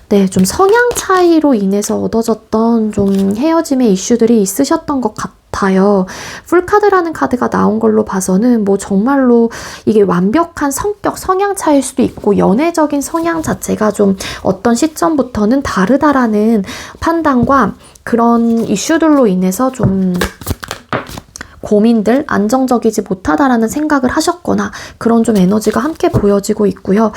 네, 좀 성향 차이로 인해서 얻어졌던 좀 헤어짐의 이슈들이 있으셨던 것 같아요. 풀카드라는 카드가 나온 걸로 봐서는 뭐 정말로 이게 완벽한 성격, 성향 차이일 수도 있고 연애적인 성향 자체가 좀 어떤 시점부터는 다르다라는 판단과 그런 이슈들로 인해서 좀 고민들, 안정적이지 못하다라는 생각을 하셨거나 그런 좀 에너지가 함께 보여지고 있고요.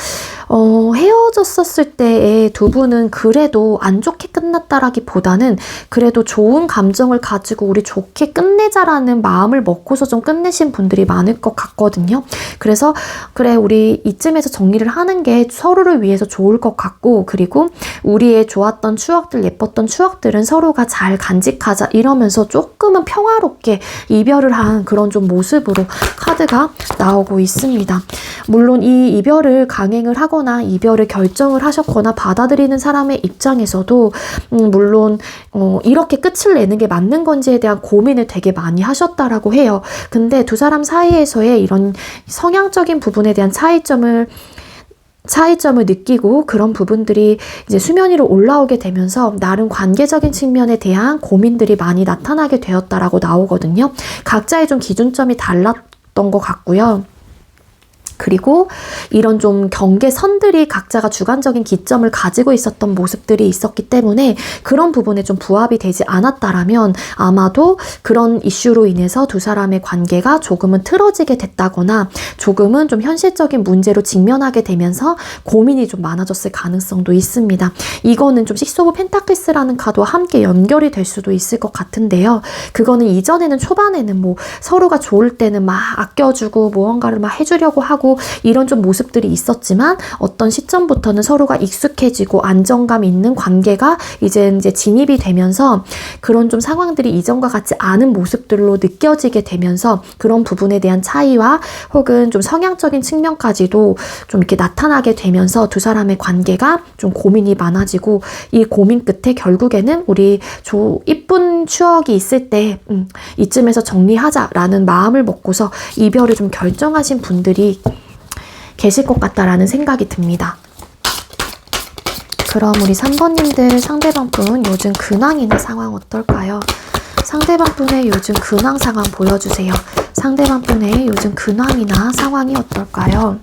헤어졌었을 때의 두 분은 그래도 안 좋게 끝났다라기보다는 그래도 좋은 감정을 가지고 우리 좋게 끝내자라는 마음을 먹고서 좀 끝내신 분들이 많을 것 같거든요. 그래서 그래, 우리 이쯤에서 정리를 하는 게 서로를 위해서 좋을 것 같고, 그리고 우리의 좋았던 추억들, 예뻤던 추억들은 서로가 잘 간직하자 이러면서 조금은 평화롭게 이별을 한 그런 좀 모습으로 카드가 나오고 있습니다. 물론 이 이별을 강행을 하거나 이별을 결정을 하셨거나 받아들이는 사람의 입장에서도 물론 이렇게 끝을 내는 게 맞는 건지에 대한 고민을 되게 많이 하셨다라고 해요. 근데 두 사람 사이에서의 이런 성향적인 부분에 대한 차이점을 느끼고 그런 부분들이 이제 수면 위로 올라오게 되면서 나름 관계적인 측면에 대한 고민들이 많이 나타나게 되었다라고 나오거든요. 각자의 좀 기준점이 달랐던 것 같고요. 그리고 이런 좀 경계선들이 각자가 주관적인 기점을 가지고 있었던 모습들이 있었기 때문에 그런 부분에 좀 부합이 되지 않았다라면 아마도 그런 이슈로 인해서 두 사람의 관계가 조금은 틀어지게 됐다거나 조금은 좀 현실적인 문제로 직면하게 되면서 고민이 좀 많아졌을 가능성도 있습니다. 이거는 좀 식스 오브 펜타클스라는 카드와 함께 연결이 될 수도 있을 것 같은데요. 그거는 이전에는 초반에는 뭐 서로가 좋을 때는 막 아껴주고 무언가를 막 해주려고 하고 이런 좀 모습들이 있었지만 어떤 시점부터는 서로가 익숙해지고 안정감 있는 관계가 이제 진입이 되면서 그런 좀 상황들이 이전과 같지 않은 모습들로 느껴지게 되면서 그런 부분에 대한 차이와 혹은 좀 성향적인 측면까지도 좀 이렇게 나타나게 되면서 두 사람의 관계가 좀 고민이 많아지고 이 고민 끝에 결국에는 우리 이쁜 추억이 있을 때 이쯤에서 정리하자라는 마음을 먹고서 이별을 좀 결정하신 분들이 계실 것 같다라는 생각이 듭니다. 그럼 우리 3번님들 상대방분 요즘 근황이나 상황 어떨까요? 상대방분의 요즘 근황 상황 보여주세요. 상대방분의 요즘 근황이나 상황이 어떨까요?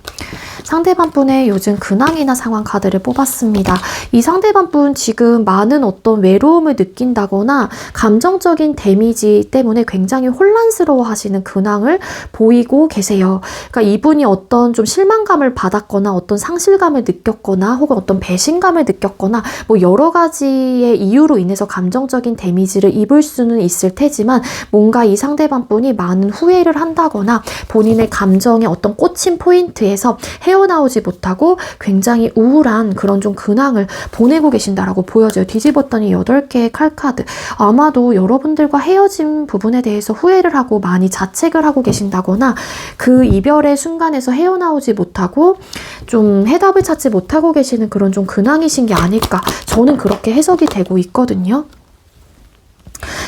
상대방분의 요즘 근황이나 상황 카드를 뽑았습니다. 이 상대방분 지금 많은 어떤 외로움을 느낀다거나 감정적인 데미지 때문에 굉장히 혼란스러워 하시는 근황을 보이고 계세요. 그러니까 이분이 어떤 좀 실망감을 받았거나 어떤 상실감을 느꼈거나 혹은 어떤 배신감을 느꼈거나 뭐 여러 가지의 이유로 인해서 감정적인 데미지를 입을 수는 있을 테지만 뭔가 이 상대방분이 많은 후회를 한다거나 본인의 감정의 어떤 꽂힌 포인트에서 헤어나오지 못하고 굉장히 우울한 그런 좀 근황을 보내고 계신다라고 보여져요. 뒤집었더니 8개의 칼카드. 아마도 여러분들과 헤어진 부분에 대해서 후회를 하고 많이 자책을 하고 계신다거나 그 이별의 순간에서 헤어나오지 못하고 좀 해답을 찾지 못하고 계시는 그런 좀 근황이신 게 아닐까. 저는 그렇게 해석이 되고 있거든요.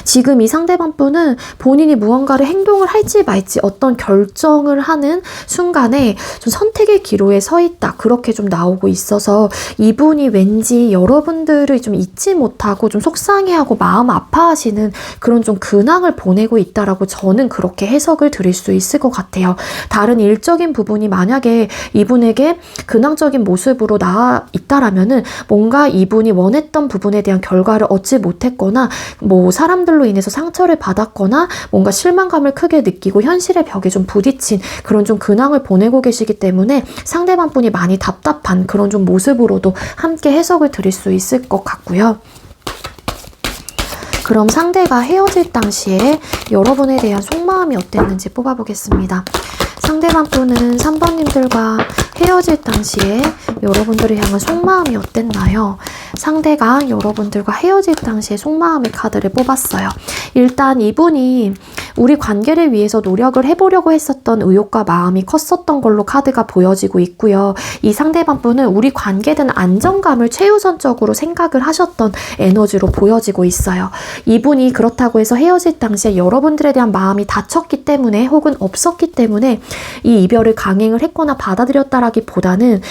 지금 이 상대방분은 본인이 무언가를 행동을 할지 말지 어떤 결정을 하는 순간에 좀 선택의 기로에 서 있다. 그렇게 좀 나오고 있어서 이분이 왠지 여러분들을 좀 잊지 못하고 좀 속상해하고 마음 아파하시는 그런 좀 근황을 보내고 있다라고 저는 그렇게 해석을 드릴 수 있을 것 같아요. 다른 일적인 부분이 만약에 이분에게 근황적인 모습으로 나와 있다라면은 뭔가 이분이 원했던 부분에 대한 결과를 얻지 못했거나 뭐 사람들로 인해서 상처를 받았거나 뭔가 실망감을 크게 느끼고 현실의 벽에 좀 부딪힌 그런 좀 근황을 보내고 계시기 때문에 상대방 분이 많이 답답한 그런 좀 모습으로도 함께 해석을 드릴 수 있을 것 같고요. 그럼 상대가 헤어질 당시에 여러분에 대한 속마음이 어땠는지 뽑아보겠습니다. 상대방 분은 3번님들과 헤어질 당시에 여러분들을 향한 속마음이 어땠나요? 상대가 여러분들과 헤어질 당시에 속마음의 카드를 뽑았어요. 일단 이분이 우리 관계를 위해서 노력을 해보려고 했었던 의욕과 마음이 컸었던 걸로 카드가 보여지고 있고요. 이 상대방 분은 우리 관계에 대한 안정감을 최우선적으로 생각을 하셨던 에너지로 보여지고 있어요. 이분이 그렇다고 해서 헤어질 당시에 여러분들에 대한 마음이 닫혔기 때문에 혹은 없었기 때문에 이 이별을 강행을 했거나 받아들였다라기보다는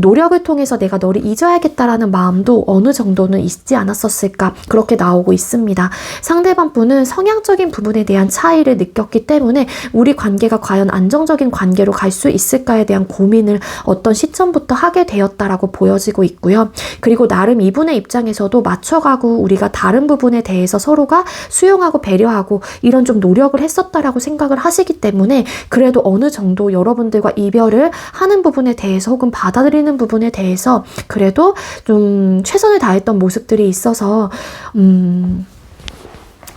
노력을 통해서 내가 너를 잊어야겠다라는 마음도 어느 정도는 있지 않았었을까 그렇게 나오고 있습니다. 상대방 분은 성향적인 부분에 대한 차이를 느꼈기 때문에 우리 관계가 과연 안정적인 관계로 갈 수 있을까에 대한 고민을 어떤 시점부터 하게 되었다라고 보여지고 있고요. 그리고 나름 이분의 입장에서도 맞춰가고 우리가 다른 부분에 대해서 서로가 수용하고 배려하고 이런 좀 노력을 했었다라고 생각을 하시기 때문에 그래도 어느 정도 여러분들과 이별을 하는 부분에 대해서 혹은 받아들이는 부분에 대해서 그래도 좀 최선을 다했던 모습들이 있어서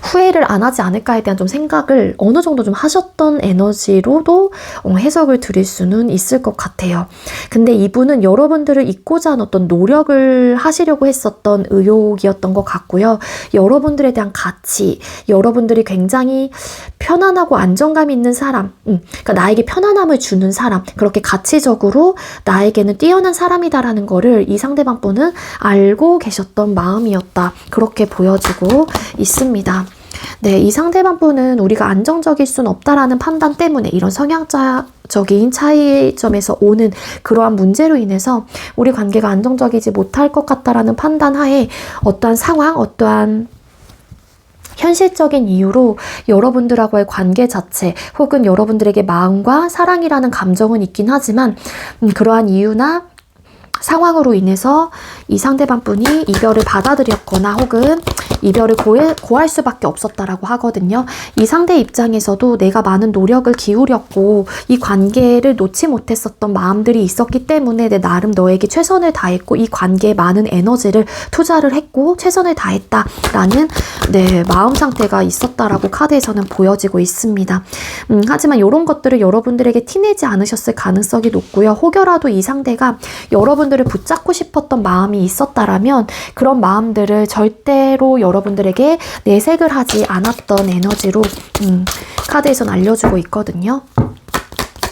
후회를 안 하지 않을까에 대한 좀 생각을 어느 정도 좀 하셨던 에너지로도 해석을 드릴 수는 있을 것 같아요. 근데 이분은 여러분들을 잊고자 하는 어떤 노력을 하시려고 했었던 의욕이었던 것 같고요. 여러분들에 대한 가치, 여러분들이 굉장히 편안하고 안정감 있는 사람, 그러니까 나에게 편안함을 주는 사람, 그렇게 가치적으로 나에게는 뛰어난 사람이다라는 거를 이 상대방 분은 알고 계셨던 마음이었다. 그렇게 보여지고 있습니다. 네, 이 상대방 분은 우리가 안정적일 수는 없다라는 판단 때문에 이런 성향적인 차이점에서 오는 그러한 문제로 인해서 우리 관계가 안정적이지 못할 것 같다라는 판단 하에 어떠한 상황, 어떠한 현실적인 이유로 여러분들하고의 관계 자체 혹은 여러분들에게 마음과 사랑이라는 감정은 있긴 하지만 그러한 이유나 상황으로 인해서 이 상대방 분이 이별을 받아들였거나 혹은 이별을 고할 수밖에 없었다라고 하거든요. 이 상대 입장에서도 내가 많은 노력을 기울였고 이 관계를 놓지 못했었던 마음들이 있었기 때문에 내 나름 너에게 최선을 다했고 이 관계에 많은 에너지를 투자를 했고 최선을 다했다라는 마음 상태가 있었다라고 카드에서는 보여지고 있습니다. 하지만 이런 것들을 여러분들에게 티내지 않으셨을 가능성이 높고요. 혹여라도 이 상대가 여러분들을 붙잡고 싶었던 마음이 있었다라면 그런 마음들을 절대로 여러분들에게 내색을 하지 않았던 에너지로 카드에선 알려주고 있거든요.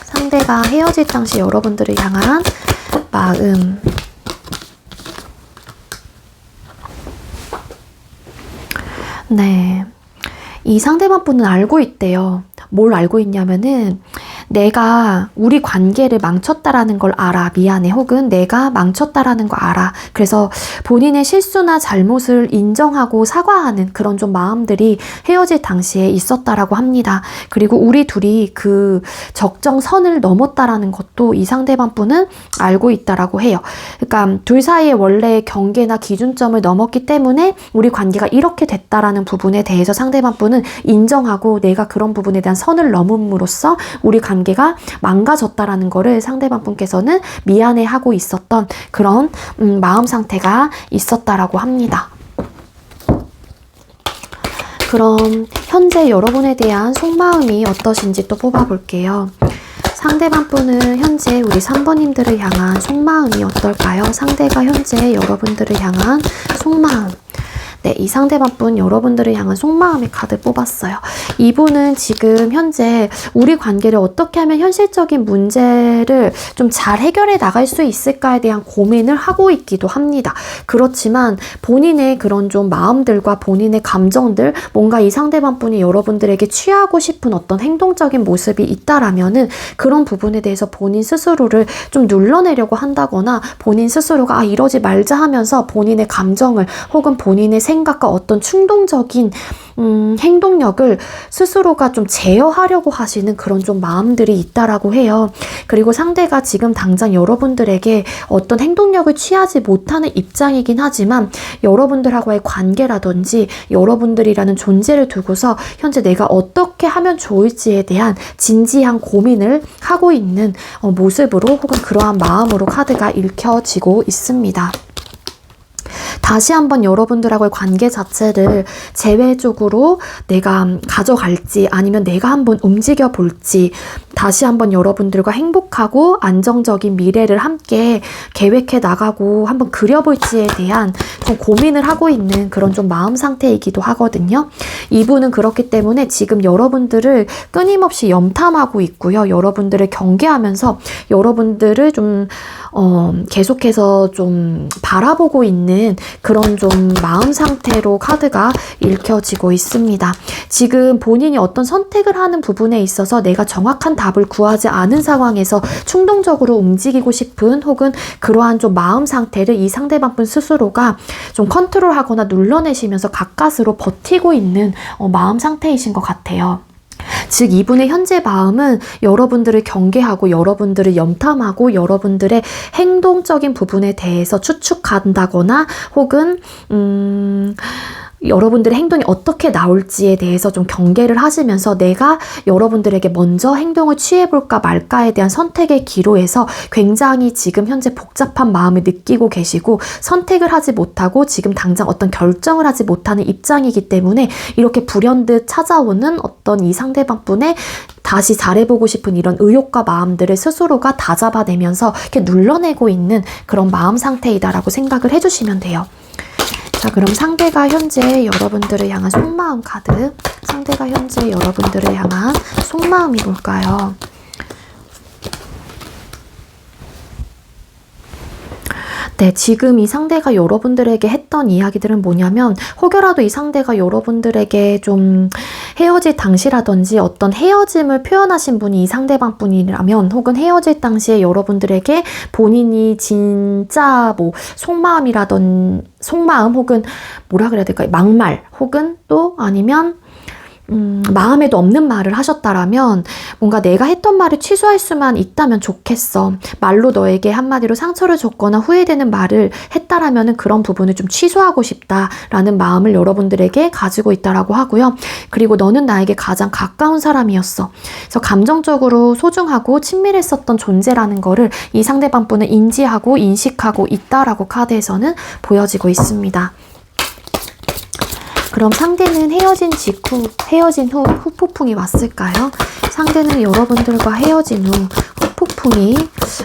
상대가 헤어질 당시 여러분들을 향한 마음. 네. 이 상대방 분은 알고 있대요. 뭘 알고 있냐면은 내가 우리 관계를 망쳤다라는 걸 알아. 미안해. 혹은 내가 망쳤다라는 걸 알아. 그래서 본인의 실수나 잘못을 인정하고 사과하는 그런 좀 마음들이 헤어질 당시에 있었다라고 합니다. 그리고 우리 둘이 그 적정선을 넘었다라는 것도 이 상대방 분은 알고 있다라고 해요. 그러니까 둘 사이의 원래 경계나 기준점을 넘었기 때문에 우리 관계가 이렇게 됐다라는 부분에 대해서 상대방 분은 인정하고 내가 그런 부분에 대한 선을 넘음으로써 우리 관계가 망가졌다라는 거를 상대방 분께서는 미안해하고 있었던 그런 마음 상태가 있었다라고 합니다. 그럼 현재 여러분에 대한 속마음이 어떠신지 또 뽑아볼게요. 상대방 분은 현재 우리 3번님들을 향한 속마음이 어떨까요? 상대가 현재 여러분들을 향한 속마음. 네, 이 상대방 분 여러분들을 향한 속마음의 카드 뽑았어요. 이분은 지금 현재 우리 관계를 어떻게 하면 현실적인 문제를 좀 잘 해결해 나갈 수 있을까에 대한 고민을 하고 있기도 합니다. 그렇지만 본인의 그런 좀 마음들과 본인의 감정들, 뭔가 이 상대방 분이 여러분들에게 취하고 싶은 어떤 행동적인 모습이 있다라면은 그런 부분에 대해서 본인 스스로를 좀 눌러내려고 한다거나 본인 스스로가 이러지 말자 하면서 본인의 감정을 혹은 본인의 생각과 어떤 충동적인 행동력을 스스로가 좀 제어하려고 하시는 그런 좀 마음들이 있다라고 해요. 그리고 상대가 지금 당장 여러분들에게 어떤 행동력을 취하지 못하는 입장이긴 하지만 여러분들하고의 관계라든지 여러분들이라는 존재를 두고서 현재 내가 어떻게 하면 좋을지에 대한 진지한 고민을 하고 있는 모습으로 혹은 그러한 마음으로 카드가 읽혀지고 있습니다. 다시 한번 여러분들하고의 관계 자체를 재회적으로 내가 가져갈지 아니면 내가 한번 움직여 볼지 다시 한번 여러분들과 행복하고 안정적인 미래를 함께 계획해 나가고 한번 그려볼지에 대한 좀 고민을 하고 있는 그런 좀 마음 상태이기도 하거든요. 이분은 그렇기 때문에 지금 여러분들을 끊임없이 염탐하고 있고요. 여러분들을 경계하면서 여러분들을 좀 계속해서 좀 바라보고 있는 그런 좀 마음 상태로 카드가 읽혀지고 있습니다. 지금 본인이 어떤 선택을 하는 부분에 있어서 내가 정확한 답을 구하지 않은 상황에서 충동적으로 움직이고 싶은 혹은 그러한 좀 마음 상태를 이 상대방분 스스로가 좀 컨트롤하거나 눌러내시면서 가까스로 버티고 있는 마음 상태이신 것 같아요. 즉 이분의 현재 마음은 여러분들을 경계하고 여러분들을 염탐하고 여러분들의 행동적인 부분에 대해서 추측한다거나 혹은 여러분들의 행동이 어떻게 나올지에 대해서 좀 경계를 하시면서 내가 여러분들에게 먼저 행동을 취해볼까 말까에 대한 선택의 기로에서 굉장히 지금 현재 복잡한 마음을 느끼고 계시고 선택을 하지 못하고 지금 당장 어떤 결정을 하지 못하는 입장이기 때문에 이렇게 불현듯 찾아오는 어떤 이 상대방분의 다시 잘해보고 싶은 이런 의욕과 마음들을 스스로가 다잡아내면서 이렇게 눌러내고 있는 그런 마음 상태이다라고 생각을 해주시면 돼요. 자, 그럼 상대가 현재 여러분들을 향한 속마음 카드. 상대가 현재 여러분들을 향한 속마음이 뭘까요? 네, 지금 이 상대가 여러분들에게 했던 이야기들은 뭐냐면 혹여라도 이 상대가 여러분들에게 좀 헤어질 당시라든지 어떤 헤어짐을 표현하신 분이 이 상대방 분이라면 혹은 헤어질 당시에 여러분들에게 본인이 진짜 뭐 속마음 혹은 뭐라 그래야 될까요? 막말 혹은 또 아니면 마음에도 없는 말을 하셨다라면 뭔가 내가 했던 말을 취소할 수만 있다면 좋겠어. 말로 너에게 한마디로 상처를 줬거나 후회되는 말을 했다라면 그런 부분을 좀 취소하고 싶다라는 마음을 여러분들에게 가지고 있다라고 하고요. 그리고 너는 나에게 가장 가까운 사람이었어. 그래서 감정적으로 소중하고 친밀했었던 존재라는 거를 이 상대방 분은 인지하고 인식하고 있다라고 카드에서는 보여지고 있습니다. 그럼 상대는 헤어진 후 후폭풍이 왔을까요? 상대는 여러분들과 헤어진 후 후폭풍이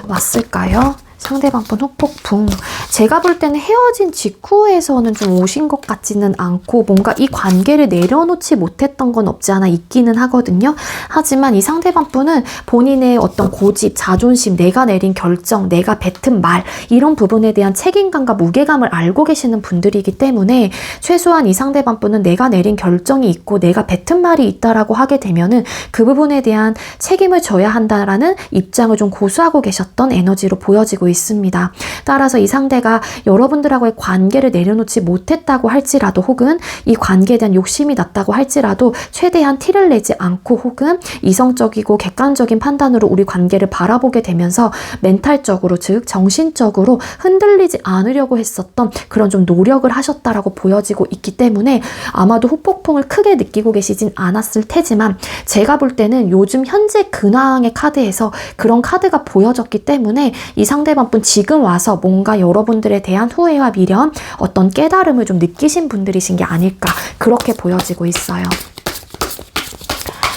왔을까요? 상대방분 후폭풍. 제가 볼 때는 헤어진 직후에서는 좀 오신 것 같지는 않고 뭔가 이 관계를 내려놓지 못했던 건 없지 않아 있기는 하거든요. 하지만 이 상대방분은 본인의 어떤 고집, 자존심, 내가 내린 결정, 내가 뱉은 말 이런 부분에 대한 책임감과 무게감을 알고 계시는 분들이기 때문에 최소한 이 상대방분은 내가 내린 결정이 있고 내가 뱉은 말이 있다라고 하게 되면은 그 부분에 대한 책임을 져야 한다라는 입장을 좀 고수하고 계셨던 에너지로 보여지고 있습니다. 따라서 이 상대가 여러분들하고의 관계를 내려놓지 못했다고 할지라도 혹은 이 관계에 대한 욕심이 났다고 할지라도 최대한 티를 내지 않고 혹은 이성적이고 객관적인 판단으로 우리 관계를 바라보게 되면서 멘탈적으로 즉 정신적으로 흔들리지 않으려고 했었던 그런 좀 노력을 하셨다라고 보여지고 있기 때문에 아마도 후폭풍을 크게 느끼고 계시진 않았을 테지만 제가 볼 때는 요즘 현재 근황의 카드에서 그런 카드가 보여졌기 때문에 이 상대방 분 지금 와서 뭔가 여러분들에 대한 후회와 미련, 어떤 깨달음을 좀 느끼신 분들이신 게 아닐까 그렇게 보여지고 있어요.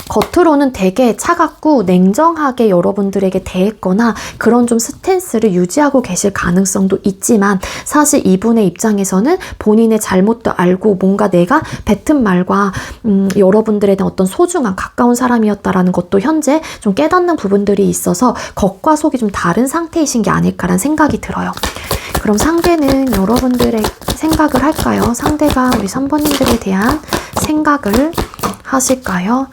겉으로는 되게 차갑고 냉정하게 여러분들에게 대했거나 그런 좀 스탠스를 유지하고 계실 가능성도 있지만 사실 이분의 입장에서는 본인의 잘못도 알고 뭔가 내가 뱉은 말과 여러분들에 대한 어떤 소중한 가까운 사람이었다라는 것도 현재 좀 깨닫는 부분들이 있어서 겉과 속이 좀 다른 상태이신 게 아닐까라는 생각이 들어요. 그럼 상대는 여러분들의 생각을 할까요? 상대가 우리 3번님들에 대한 생각을 하실까요?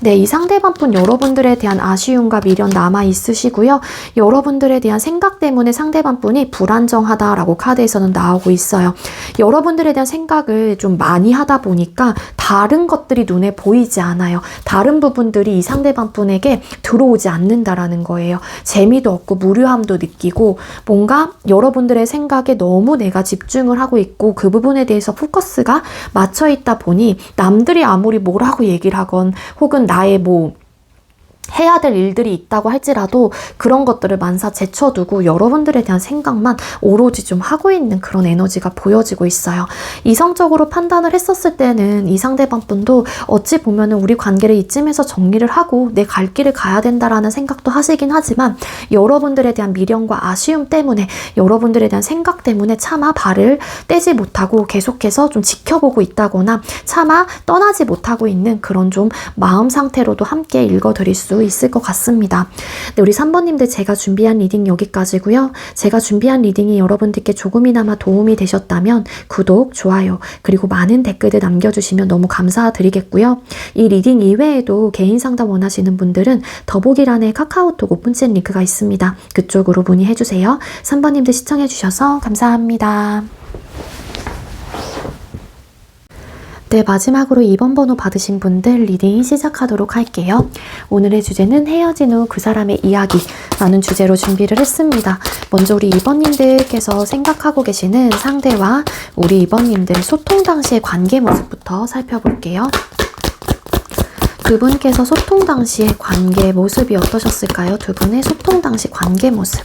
네, 이 상대방분 여러분들에 대한 아쉬움과 미련 남아 있으시고요. 여러분들에 대한 생각 때문에 상대방분이 불안정하다라고 카드에서는 나오고 있어요. 여러분들에 대한 생각을 좀 많이 하다 보니까 다른 것들이 눈에 보이지 않아요. 다른 부분들이 이 상대방분에게 들어오지 않는다라는 거예요. 재미도 없고 무료함도 느끼고 뭔가 여러분들의 생각에 너무 내가 집중을 하고 있고 그 부분에 대해서 포커스가 맞춰 있다 보니 남들이 아무리 뭐라고 얘기를 하건 혹은 나의 해야 될 일들이 있다고 할지라도 그런 것들을 만사 제쳐두고 여러분들에 대한 생각만 오로지 좀 하고 있는 그런 에너지가 보여지고 있어요. 이성적으로 판단을 했었을 때는 이 상대방 분도 어찌 보면은 우리 관계를 이쯤에서 정리를 하고 내 갈 길을 가야 된다라는 생각도 하시긴 하지만 여러분들에 대한 미련과 아쉬움 때문에 여러분들에 대한 생각 때문에 차마 발을 떼지 못하고 계속해서 좀 지켜보고 있다거나 차마 떠나지 못하고 있는 그런 좀 마음 상태로도 함께 읽어드릴 수 있을 것 같습니다. 네, 우리 3번님들 제가 준비한 리딩 여기까지고요. 제가 준비한 리딩이 여러분들께 조금이나마 도움이 되셨다면 구독, 좋아요, 그리고 많은 댓글들 남겨주시면 너무 감사드리겠고요. 이 리딩 이외에도 개인 상담 원하시는 분들은 더보기란에 카카오톡 오픈챗 링크가 있습니다. 그쪽으로 문의해주세요. 3번님들 시청해주셔서 감사합니다. 네, 마지막으로 2번 번호 받으신 분들 리딩 시작하도록 할게요. 오늘의 주제는 헤어진 후 그 사람의 이야기라는 주제로 준비를 했습니다. 먼저 우리 2번님들께서 생각하고 계시는 상대와 우리 2번님들 소통 당시의 관계 모습부터 살펴볼게요. 두 분께서 소통 당시의 관계 모습이 어떠셨을까요? 두 분의 소통 당시 관계 모습.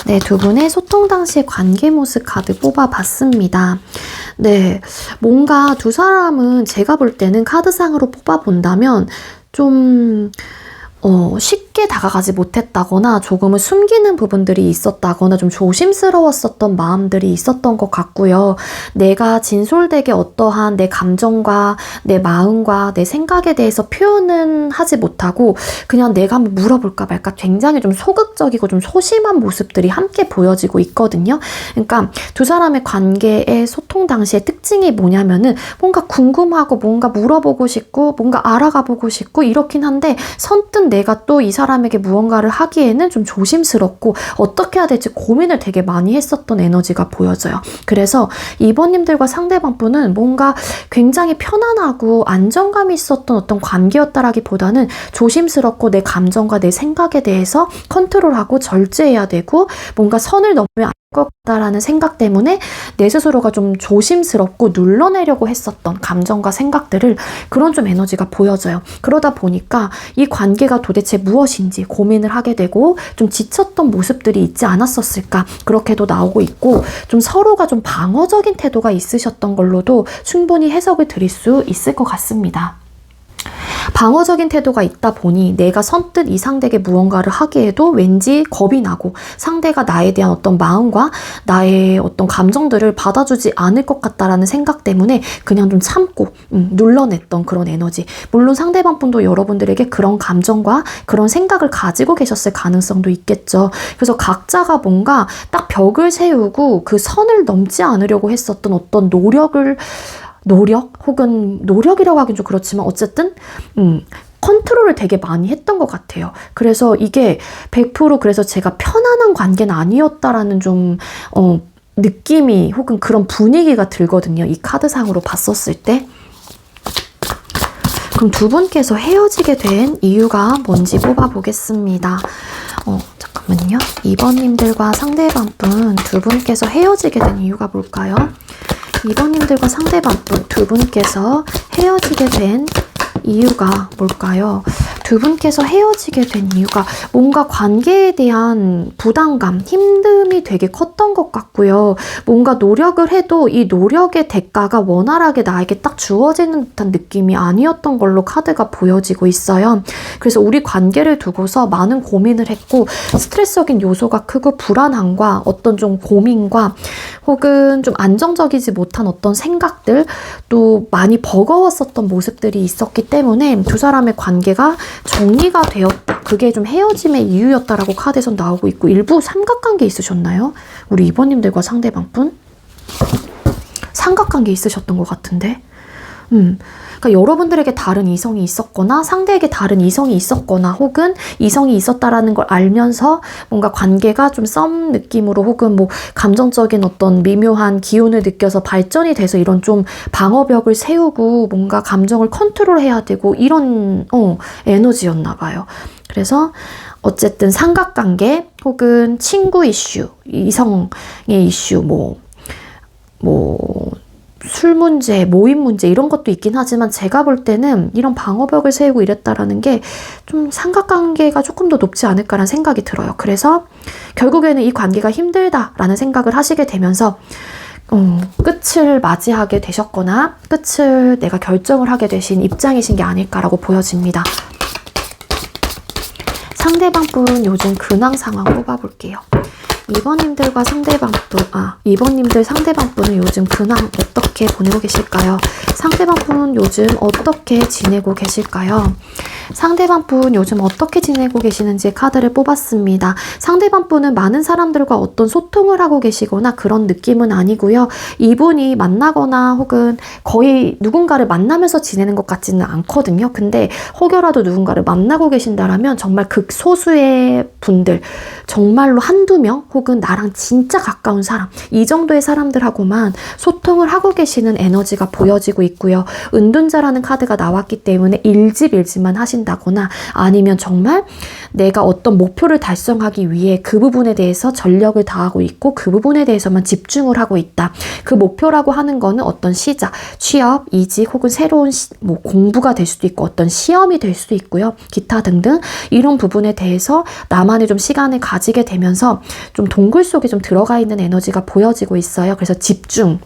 네, 두 분의 소통 당시의 관계 모습 카드 뽑아봤습니다. 네, 뭔가 두 사람은 제가 볼 때는 카드상으로 뽑아본다면 좀 쉽게 다가가지 못했다거나 조금은 숨기는 부분들이 있었다거나 좀 조심스러웠었던 마음들이 있었던 것 같고요. 내가 진솔되게 어떠한 내 감정과 내 마음과 내 생각에 대해서 표현은 하지 못하고 그냥 내가 한번 물어볼까 말까 굉장히 좀 소극적이고 좀 소심한 모습들이 함께 보여지고 있거든요. 그러니까 두 사람의 관계의 소통 당시의 특징이 뭐냐면은 뭔가 궁금하고 뭔가 물어보고 싶고 뭔가 알아가보고 싶고 이렇긴 한데 선뜻 내가 또 이 사람에게 무언가를 하기에는 좀 조심스럽고 어떻게 해야 될지 고민을 되게 많이 했었던 에너지가 보여져요. 그래서 2번님들과 상대방 분은 뭔가 굉장히 편안하고 안정감이 있었던 어떤 관계였다라기보다는 조심스럽고 내 감정과 내 생각에 대해서 컨트롤하고 절제해야 되고 뭔가 선을 넘으면 안 될 것 같다라는 생각 때문에 내 스스로가 좀 조심스럽고 눌러내려고 했었던 감정과 생각들을 그런 좀 에너지가 보여져요. 그러다 보니까 이 관계가 도대체 무엇인지 고민을 하게 되고 좀 지쳤던 모습들이 있지 않았었을까 그렇게도 나오고 있고 좀 서로가 좀 방어적인 태도가 있으셨던 걸로도 충분히 해석을 드릴 수 있을 것 같습니다. 방어적인 태도가 있다 보니 내가 선뜻 이 상대에게 무언가를 하기에도 왠지 겁이 나고 상대가 나에 대한 어떤 마음과 나의 어떤 감정들을 받아주지 않을 것 같다라는 생각 때문에 그냥 좀 참고 눌러냈던 그런 에너지. 물론 상대방 분도 여러분들에게 그런 감정과 그런 생각을 가지고 계셨을 가능성도 있겠죠. 그래서 각자가 뭔가 딱 벽을 세우고 그 선을 넘지 않으려고 했었던 어떤 노력 혹은 노력이라고 하긴 좀 그렇지만 어쨌든 컨트롤을 되게 많이 했던 것 같아요. 그래서 이게 100% 그래서 제가 편안한 관계는 아니었다라는 좀 느낌이 혹은 그런 분위기가 들거든요. 이 카드상으로 봤었을 때. 그럼 두 분께서 헤어지게 된 이유가 뭔지 뽑아보겠습니다. 잠깐만요. 2번님들과 상대방 분 두 분께서 헤어지게 된 이유가 뭘까요? 2번님들과 상대방 분 두 분께서 헤어지게 된 이유가 뭘까요? 두 분께서 헤어지게 된 이유가 뭔가 관계에 대한 부담감, 힘듦이 되게 컸던 것 같고요. 뭔가 노력을 해도 이 노력의 대가가 원활하게 나에게 딱 주어지는 듯한 느낌이 아니었던 걸로 카드가 보여지고 있어요. 그래서 우리 관계를 두고서 많은 고민을 했고 스트레스적인 요소가 크고 불안함과 어떤 좀 고민과 혹은 좀 안정적이지 못한 어떤 생각들 또 많이 버거웠었던 모습들이 있었기 때문에 두 사람의 관계가 정리가 되었다. 그게 좀 헤어짐의 이유였다라고 카드에서 나오고 있고 일부 삼각관계 있으셨나요? 우리 2번님들과 상대방 분? 삼각관계 있으셨던 것 같은데 그러니까 여러분들에게 다른 이성이 있었거나 상대에게 다른 이성이 있었거나 혹은 이성이 있었다라는 걸 알면서 뭔가 관계가 좀 썸 느낌으로 혹은 뭐 감정적인 어떤 미묘한 기운을 느껴서 발전이 돼서 이런 좀 방어벽을 세우고 뭔가 감정을 컨트롤해야 되고 이런 에너지였나 봐요. 그래서 어쨌든 삼각관계 혹은 친구 이슈, 이성의 이슈, 술 문제, 모임 문제 이런 것도 있긴 하지만 제가 볼 때는 이런 방어벽을 세우고 이랬다라는 게 좀 삼각관계가 조금 더 높지 않을까라는 생각이 들어요. 그래서 결국에는 이 관계가 힘들다라는 생각을 하시게 되면서 끝을 맞이하게 되셨거나 끝을 내가 결정을 하게 되신 입장이신 게 아닐까라고 보여집니다. 상대방 분 요즘 근황 상황 뽑아볼게요. 2번님들 상대방 분은 요즘 근황 어떻게 보내고 계실까요? 상대방 분 요즘 어떻게 지내고 계실까요? 상대방 분 요즘 어떻게 지내고 계시는지 카드를 뽑았습니다. 상대방 분은 많은 사람들과 어떤 소통을 하고 계시거나 그런 느낌은 아니고요. 이분이 만나거나 혹은 거의 누군가를 만나면서 지내는 것 같지는 않거든요. 근데 혹여라도 누군가를 만나고 계신다라면 정말 극소수의 분들, 정말로 한두 명 혹은 나랑 진짜 가까운 사람, 이 정도의 사람들하고만 소통을 하고 계시는 에너지가 보여지고 있고요. 은둔자라는 카드가 나왔기 때문에 일집일집만 하신다거나 아니면 정말 내가 어떤 목표를 달성하기 위해 그 부분에 대해서 전력을 다하고 있고 그 부분에 대해서만 집중을 하고 있다. 그 목표라고 하는 거는 어떤 시작, 취업, 이직 혹은 새로운 공부가 될 수도 있고 어떤 시험이 될 수도 있고요. 기타 등등 이런 부분에 대해서 나만의 좀 시간을 가지게 되면서 좀 동굴 속에 좀 들어가 있는 에너지가 보여지고 있어요. 그래서 집중,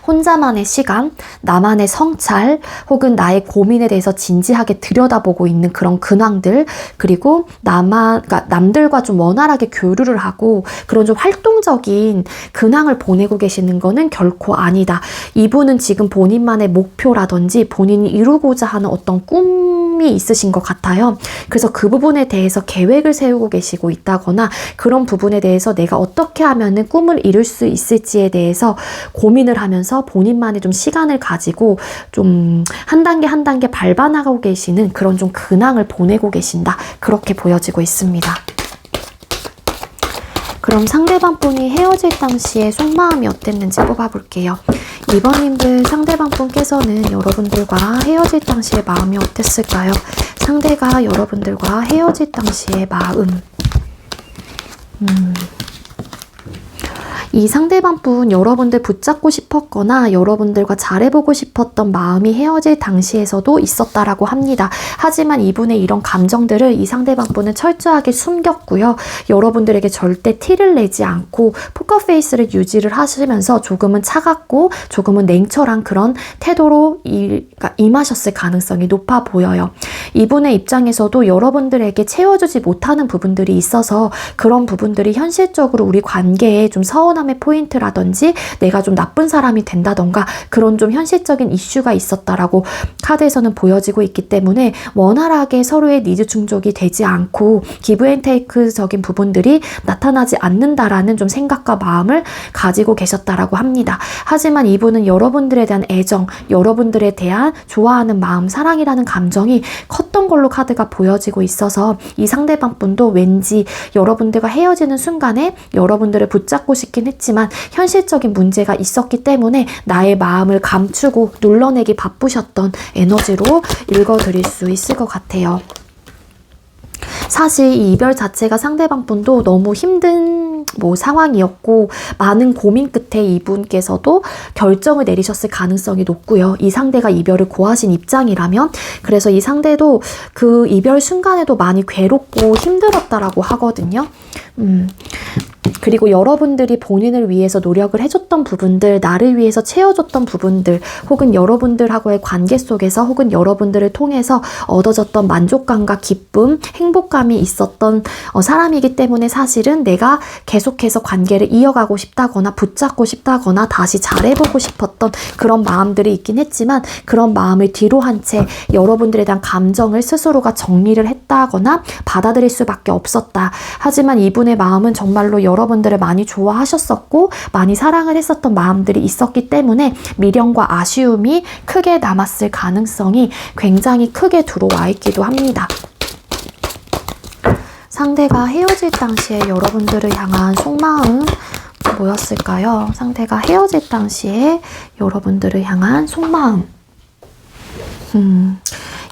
혼자만의 시간, 나만의 성찰 혹은 나의 고민에 대해서 진지하게 들여다보고 있는 그런 근황들, 그리고 그러니까 남들과 좀 원활하게 교류를 하고 그런 좀 활동적인 근황을 보내고 계시는 거는 결코 아니다. 이분은 지금 본인만의 목표라든지 본인이 이루고자 하는 어떤 꿈이 있으신 것 같아요. 그래서 그 부분에 대해서 계획을 세우고 계시고 있다거나 그런 부분에 대해서 내가 어떻게 하면은 꿈을 이룰 수 있을지에 대해서 고민을 하면서 본인만의 좀 시간을 가지고 좀 한 단계 한 단계 밟아나가고 계시는 그런 좀 근황을 보내고 계신다. 그렇게 보여지고 있습니다. 그럼 상대방 분이 헤어질 당시에 속마음이 어땠는지 뽑아볼게요. 2번님들 상대방 분께서는 여러분들과 헤어질 당시의 마음이 어땠을까요? 상대가 여러분들과 헤어질 당시의 마음. 이 상대방 분 여러분들 붙잡고 싶었거나 여러분들과 잘해보고 싶었던 마음이 헤어질 당시에서도 있었다라고 합니다. 하지만 이분의 이런 감정들을 이 상대방 분은 철저하게 숨겼고요. 여러분들에게 절대 티를 내지 않고 포커페이스를 유지를 하시면서 조금은 차갑고 조금은 냉철한 그런 태도로 임하셨을 가능성이 높아 보여요. 이분의 입장에서도 여러분들에게 채워주지 못하는 부분들이 있어서 그런 부분들이 현실적으로 우리 관계에 좀 서운함의 포인트라든지 내가 좀 나쁜 사람이 된다던가 그런 좀 현실적인 이슈가 있었다라고 카드에서는 보여지고 있기 때문에 원활하게 서로의 니즈 충족이 되지 않고 기브앤테이크적인 부분들이 나타나지 않는다라는 좀 생각과 마음을 가지고 계셨다라고 합니다. 하지만 이분은 여러분들에 대한 애정, 여러분들에 대한 좋아하는 마음, 사랑이라는 감정이 컸던 걸로 카드가 보여지고 있어서 이 상대방 분도 왠지 여러분들과 헤어지는 순간에 여러분들을 붙잡고 싶긴 했지만 현실적인 문제가 있었기 때문에 나의 마음을 감추고 눌러내기 바쁘셨던 에너지로 읽어드릴 수 있을 것 같아요. 사실 이 이별 자체가 상대방 분도 너무 힘든 상황이었고 많은 고민 끝에 이분께서도 결정을 내리셨을 가능성이 높고요. 이 상대가 이별을 고하신 입장이라면 그래서 이 상대도 그 이별 순간에도 많이 괴롭고 힘들었다라고 하거든요. 그리고 여러분들이 본인을 위해서 노력을 해줬던 부분들, 나를 위해서 채워줬던 부분들, 혹은 여러분들하고의 관계 속에서 혹은 여러분들을 통해서 얻어졌던 만족감과 기쁨, 행복감이 있었던 사람이기 때문에 사실은 내가 계속해서 관계를 이어가고 싶다거나 붙잡고 싶다거나 다시 잘해보고 싶었던 그런 마음들이 있긴 했지만 그런 마음을 뒤로 한 채 여러분들에 대한 감정을 스스로가 정리를 했다거나 받아들일 수밖에 없었다. 하지만 이분의 마음은 정말로 여러분들을 많이 좋아하셨었고 많이 사랑을 했었던 마음들이 있었기 때문에 미련과 아쉬움이 크게 남았을 가능성이 굉장히 크게 들어와 있기도 합니다. 상대가 헤어질 당시에 여러분들을 향한 속마음 뭐였을까요? 상대가 헤어질 당시에 여러분들을 향한 속마음.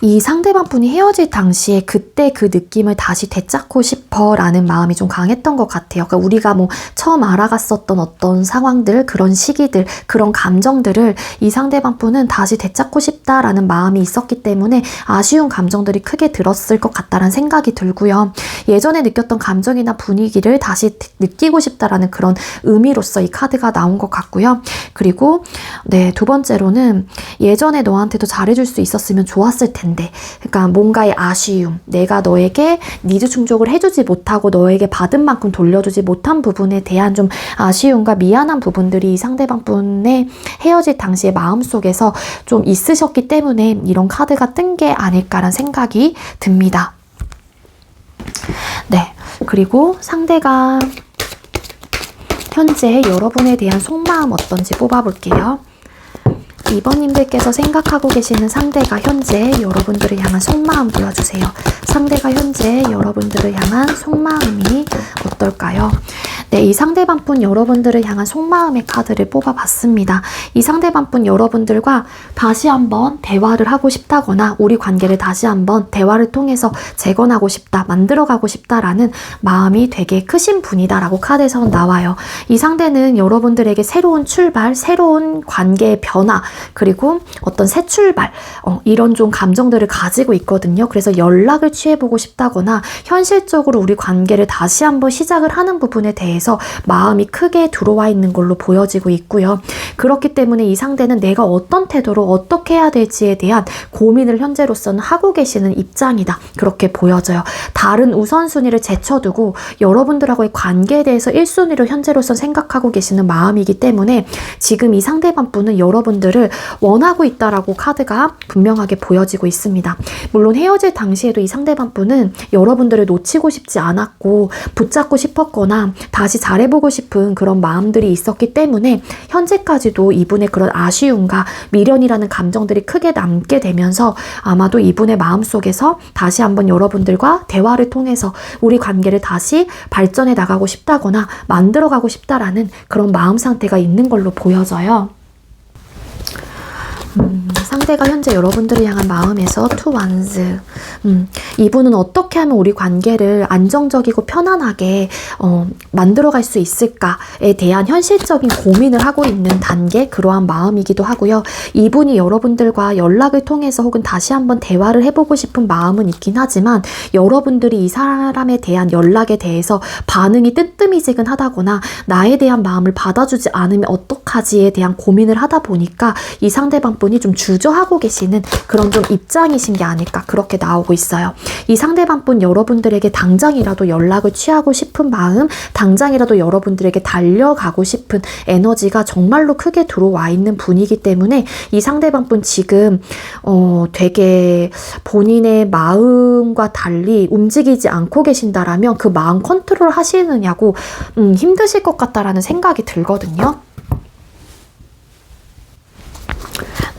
이 상대방 분이 헤어질 당시에 그때 그 느낌을 다시 되찾고 싶어 라는 마음이 좀 강했던 것 같아요. 그러니까 우리가 뭐 처음 알아갔었던 어떤 상황들, 그런 시기들, 그런 감정들을 이 상대방 분은 다시 되찾고 싶다라는 마음이 있었기 때문에 아쉬운 감정들이 크게 들었을 것 같다라는 생각이 들고요. 예전에 느꼈던 감정이나 분위기를 다시 느끼고 싶다라는 그런 의미로서 이 카드가 나온 것 같고요. 그리고 네, 두 번째로는 예전에 너한테도 잘해줄 수 있었으면 좋았을 텐데, 그러니까 뭔가의 아쉬움, 내가 너에게 니즈 충족을 해주지 못하고 너에게 받은 만큼 돌려주지 못한 부분에 대한 좀 아쉬움과 미안한 부분들이 이 상대방 분의 헤어질 당시의 마음속에서 좀 있으셨기 때문에 이런 카드가 뜬 게 아닐까라는 생각이 듭니다. 네, 그리고 상대가 현재 여러분에 대한 속마음 어떤지 뽑아볼게요. 2번님들께서 생각하고 계시는 상대가 현재 여러분들을 향한 속마음 보여주세요. 상대가 현재 여러분들을 향한 속마음이 어떨까요? 네, 이 상대방 분 여러분들을 향한 속마음의 카드를 뽑아봤습니다. 이 상대방 분 여러분들과 다시 한번 대화를 하고 싶다거나 우리 관계를 다시 한번 대화를 통해서 재건하고 싶다, 만들어가고 싶다라는 마음이 되게 크신 분이다라고 카드에서 나와요. 이 상대는 여러분들에게 새로운 출발, 새로운 관계의 변화, 그리고 어떤 새 출발, 이런 좀 감정들을 가지고 있거든요. 그래서 연락을 취해보고 싶다거나 현실적으로 우리 관계를 다시 한번 시작을 하는 부분에 대해서 마음이 크게 들어와 있는 걸로 보여지고 있고요. 그렇기 때문에 이 상대는 내가 어떤 태도로 어떻게 해야 될지에 대한 고민을 현재로서는 하고 계시는 입장이다. 그렇게 보여져요. 다른 우선순위를 제쳐두고 여러분들하고의 관계에 대해서 1순위로 현재로서 생각하고 계시는 마음이기 때문에 지금 이 상대방 분은 여러분들을 원하고 있다라고 카드가 분명하게 보여지고 있습니다. 물론 헤어질 당시에도 이 상대방 분은 여러분들을 놓치고 싶지 않았고 붙잡고 싶었거나 다시 잘해보고 싶은 그런 마음들이 있었기 때문에 현재까지도 이분의 그런 아쉬움과 미련이라는 감정들이 크게 남게 되면서 아마도 이분의 마음속에서 다시 한번 여러분들과 대화를 통해서 우리 관계를 다시 발전해 나가고 싶다거나 만들어가고 싶다라는 그런 마음 상태가 있는 걸로 보여져요. 상대가 현재 여러분들을 향한 마음에서 투 완즈. 이분은 어떻게 하면 우리 관계를 안정적이고 편안하게 만들어갈 수 있을까에 대한 현실적인 고민을 하고 있는 단계, 그러한 마음이기도 하고요. 이분이 여러분들과 연락을 통해서 혹은 다시 한번 대화를 해보고 싶은 마음은 있긴 하지만 여러분들이 이 사람에 대한 연락에 대해서 반응이 뜨뜨미지근하다거나 나에 대한 마음을 받아주지 않으면 어떡하지에 대한 고민을 하다 보니까 이 상대방 분이 좀 주저하고 계시는 그런 좀 입장이신 게 아닐까, 그렇게 나오고 있어요. 이 상대방 분 여러분들에게 당장이라도 연락을 취하고 싶은 마음, 당장이라도 여러분들에게 달려가고 싶은 에너지가 정말로 크게 들어와 있는 분이기 때문에 이 상대방 분 지금 되게 본인의 마음과 달리 움직이지 않고 계신다라면 그 마음 컨트롤 하시느냐고 힘드실 것 같다라는 생각이 들거든요.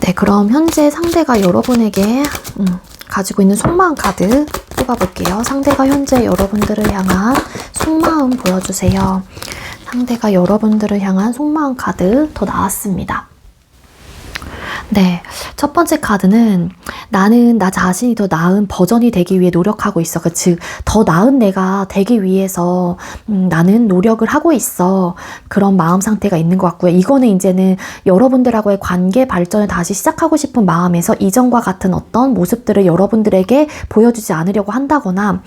네, 그럼 현재 상대가 여러분에게 가지고 있는 속마음 카드 뽑아볼게요. 상대가 현재 여러분들을 향한 속마음 보여주세요. 상대가 여러분들을 향한 속마음 카드 더 나왔습니다. 네, 첫 번째 카드는 나는 나 자신이 더 나은 버전이 되기 위해 노력하고 있어. 즉, 더 나은 내가 되기 위해서 나는 노력을 하고 있어. 그런 마음 상태가 있는 것 같고요. 이거는 이제는 여러분들하고의 관계 발전을 다시 시작하고 싶은 마음에서 이전과 같은 어떤 모습들을 여러분들에게 보여주지 않으려고 한다거나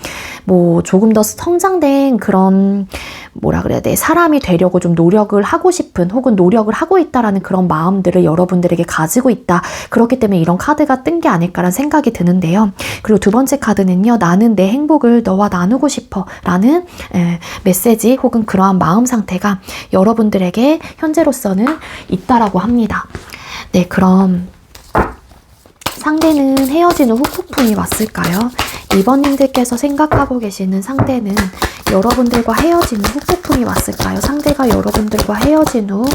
뭐 조금 더 성장된 그런 뭐라 그래야 돼, 사람이 되려고 좀 노력을 하고 싶은 혹은 노력을 하고 있다라는 그런 마음들을 여러분들에게 가지고 있다. 그렇기 때문에 이런 카드가 뜬 게 아닐까라는 생각이 드는데요. 그리고 두 번째 카드는요, 나는 내 행복을 너와 나누고 싶어 라는 메시지 혹은 그러한 마음 상태가 여러분들에게 현재로서는 있다라고 합니다. 네, 그럼 상대는 헤어지는 후폭풍이 왔을까요? 2번님들께서 생각하고 계시는 상대는 여러분들과 헤어진 후 폭풍이 왔을까요? 상대가 여러분들과 헤어진 후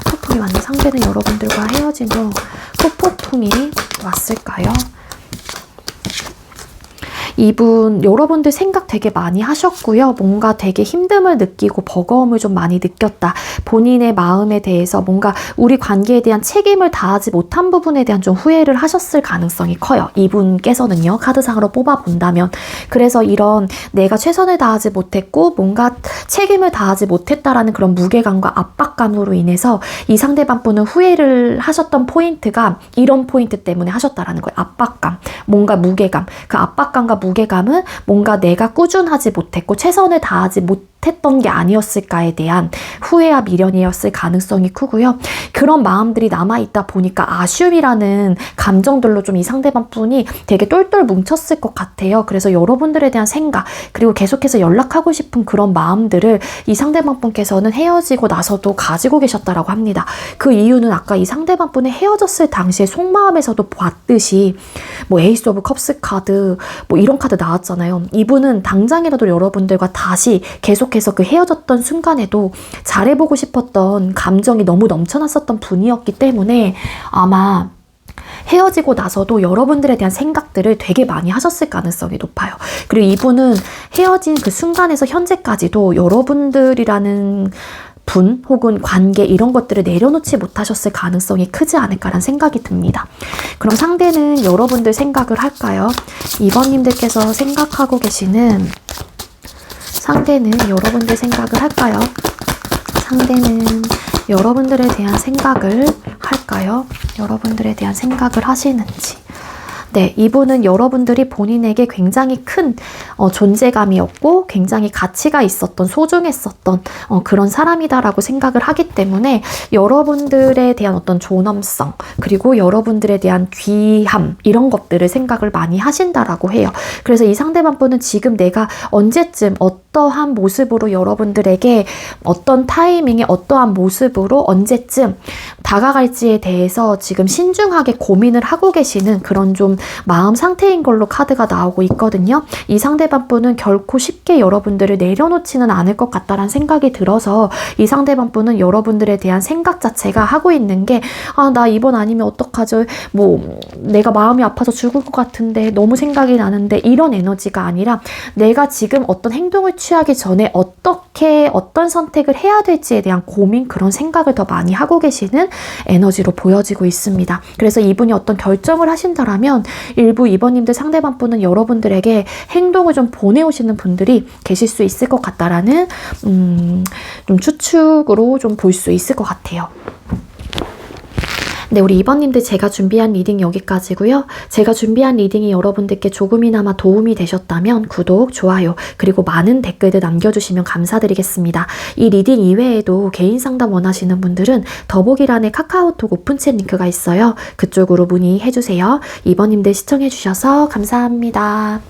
폭풍이 왔네. 상대는 여러분들과 헤어진 후 폭풍이 왔을까요? 이분 여러분들 생각 되게 많이 하셨고요. 뭔가 되게 힘듦을 느끼고 버거움을 좀 많이 느꼈다. 본인의 마음에 대해서 뭔가 우리 관계에 대한 책임을 다하지 못한 부분에 대한 좀 후회를 하셨을 가능성이 커요. 이분께서는요. 카드상으로 뽑아본다면. 그래서 이런 내가 최선을 다하지 못했고 뭔가 책임을 다하지 못했다라는 그런 무게감과 압박감으로 인해서 이 상대방 분은 후회를 하셨던 포인트가 이런 포인트 때문에 하셨다라는 거예요. 압박감, 뭔가 무게감. 그 압박감과 무게감은 뭔가 내가 꾸준하지 못했고 최선을 다하지 못했던 게 아니었을까에 대한 후회와 미련이었을 가능성이 크고요. 그런 마음들이 남아있다 보니까 아쉬움이라는 감정들로 좀 이 상대방 분이 되게 똘똘 뭉쳤을 것 같아요. 그래서 여러분들에 대한 생각 그리고 계속해서 연락하고 싶은 그런 마음들을 이 상대방 분께서는 헤어지고 나서도 가지고 계셨다라고 합니다. 그 이유는 아까 이 상대방 분이 헤어졌을 당시에 속마음에서도 봤듯이 뭐 에이스 오브 컵스 카드 뭐 이런 카드 나왔잖아요. 이분은 당장이라도 여러분들과 다시 계속해서 그 헤어졌던 순간에도 잘해보고 싶었던 감정이 너무 넘쳐났었던 분이었기 때문에 아마 헤어지고 나서도 여러분들에 대한 생각들을 되게 많이 하셨을 가능성이 높아요. 그리고 이분은 헤어진 그 순간에서 현재까지도 여러분들이라는 분 혹은 관계 이런 것들을 내려놓지 못하셨을 가능성이 크지 않을까라는 생각이 듭니다. 그럼 상대는 여러분들 생각을 할까요? 2번님들께서 생각하고 계시는 상대는 여러분들 생각을 할까요? 상대는 여러분들에 대한 생각을 할까요? 여러분들에 대한 생각을 하시는지. 네, 이분은 여러분들이 본인에게 굉장히 큰 존재감이었고 굉장히 가치가 있었던 소중했었던 그런 사람이다라고 생각을 하기 때문에 여러분들에 대한 어떤 존엄성 그리고 여러분들에 대한 귀함 이런 것들을 생각을 많이 하신다라고 해요. 그래서 이 상대방 분은 지금 내가 언제쯤 어떠한 모습으로 여러분들에게 어떤 타이밍에 어떠한 모습으로 언제쯤 다가갈지에 대해서 지금 신중하게 고민을 하고 계시는 그런 좀 마음 상태인 걸로 카드가 나오고 있거든요. 이 상대방 분은 결코 쉽게 여러분들을 내려놓지는 않을 것 같다라는 생각이 들어서 이 상대방 분은 여러분들에 대한 생각 자체가 하고 있는 게 나 이번 아니면 어떡하죠? 뭐 내가 마음이 아파서 죽을 것 같은데 너무 생각이 나는데 이런 에너지가 아니라 내가 지금 어떤 행동을 취하기 전에 어떻게 어떤 선택을 해야 될지에 대한 고민 그런 생각을 더 많이 하고 계시는 에너지로 보여지고 있습니다. 그래서 이분이 어떤 결정을 하신다라면 일부 2번님들 상대방 분은 여러분들에게 행동을 좀 보내오시는 분들이 계실 수 있을 것 같다라는 좀 추측으로 좀 볼 수 있을 것 같아요. 네, 우리 2번님들 제가 준비한 리딩 여기까지고요. 제가 준비한 리딩이 여러분들께 조금이나마 도움이 되셨다면 구독, 좋아요, 그리고 많은 댓글들 남겨주시면 감사드리겠습니다. 이 리딩 이외에도 개인 상담 원하시는 분들은 더보기란에 카카오톡 오픈챗 링크가 있어요. 그쪽으로 문의해주세요. 2번님들 시청해주셔서 감사합니다.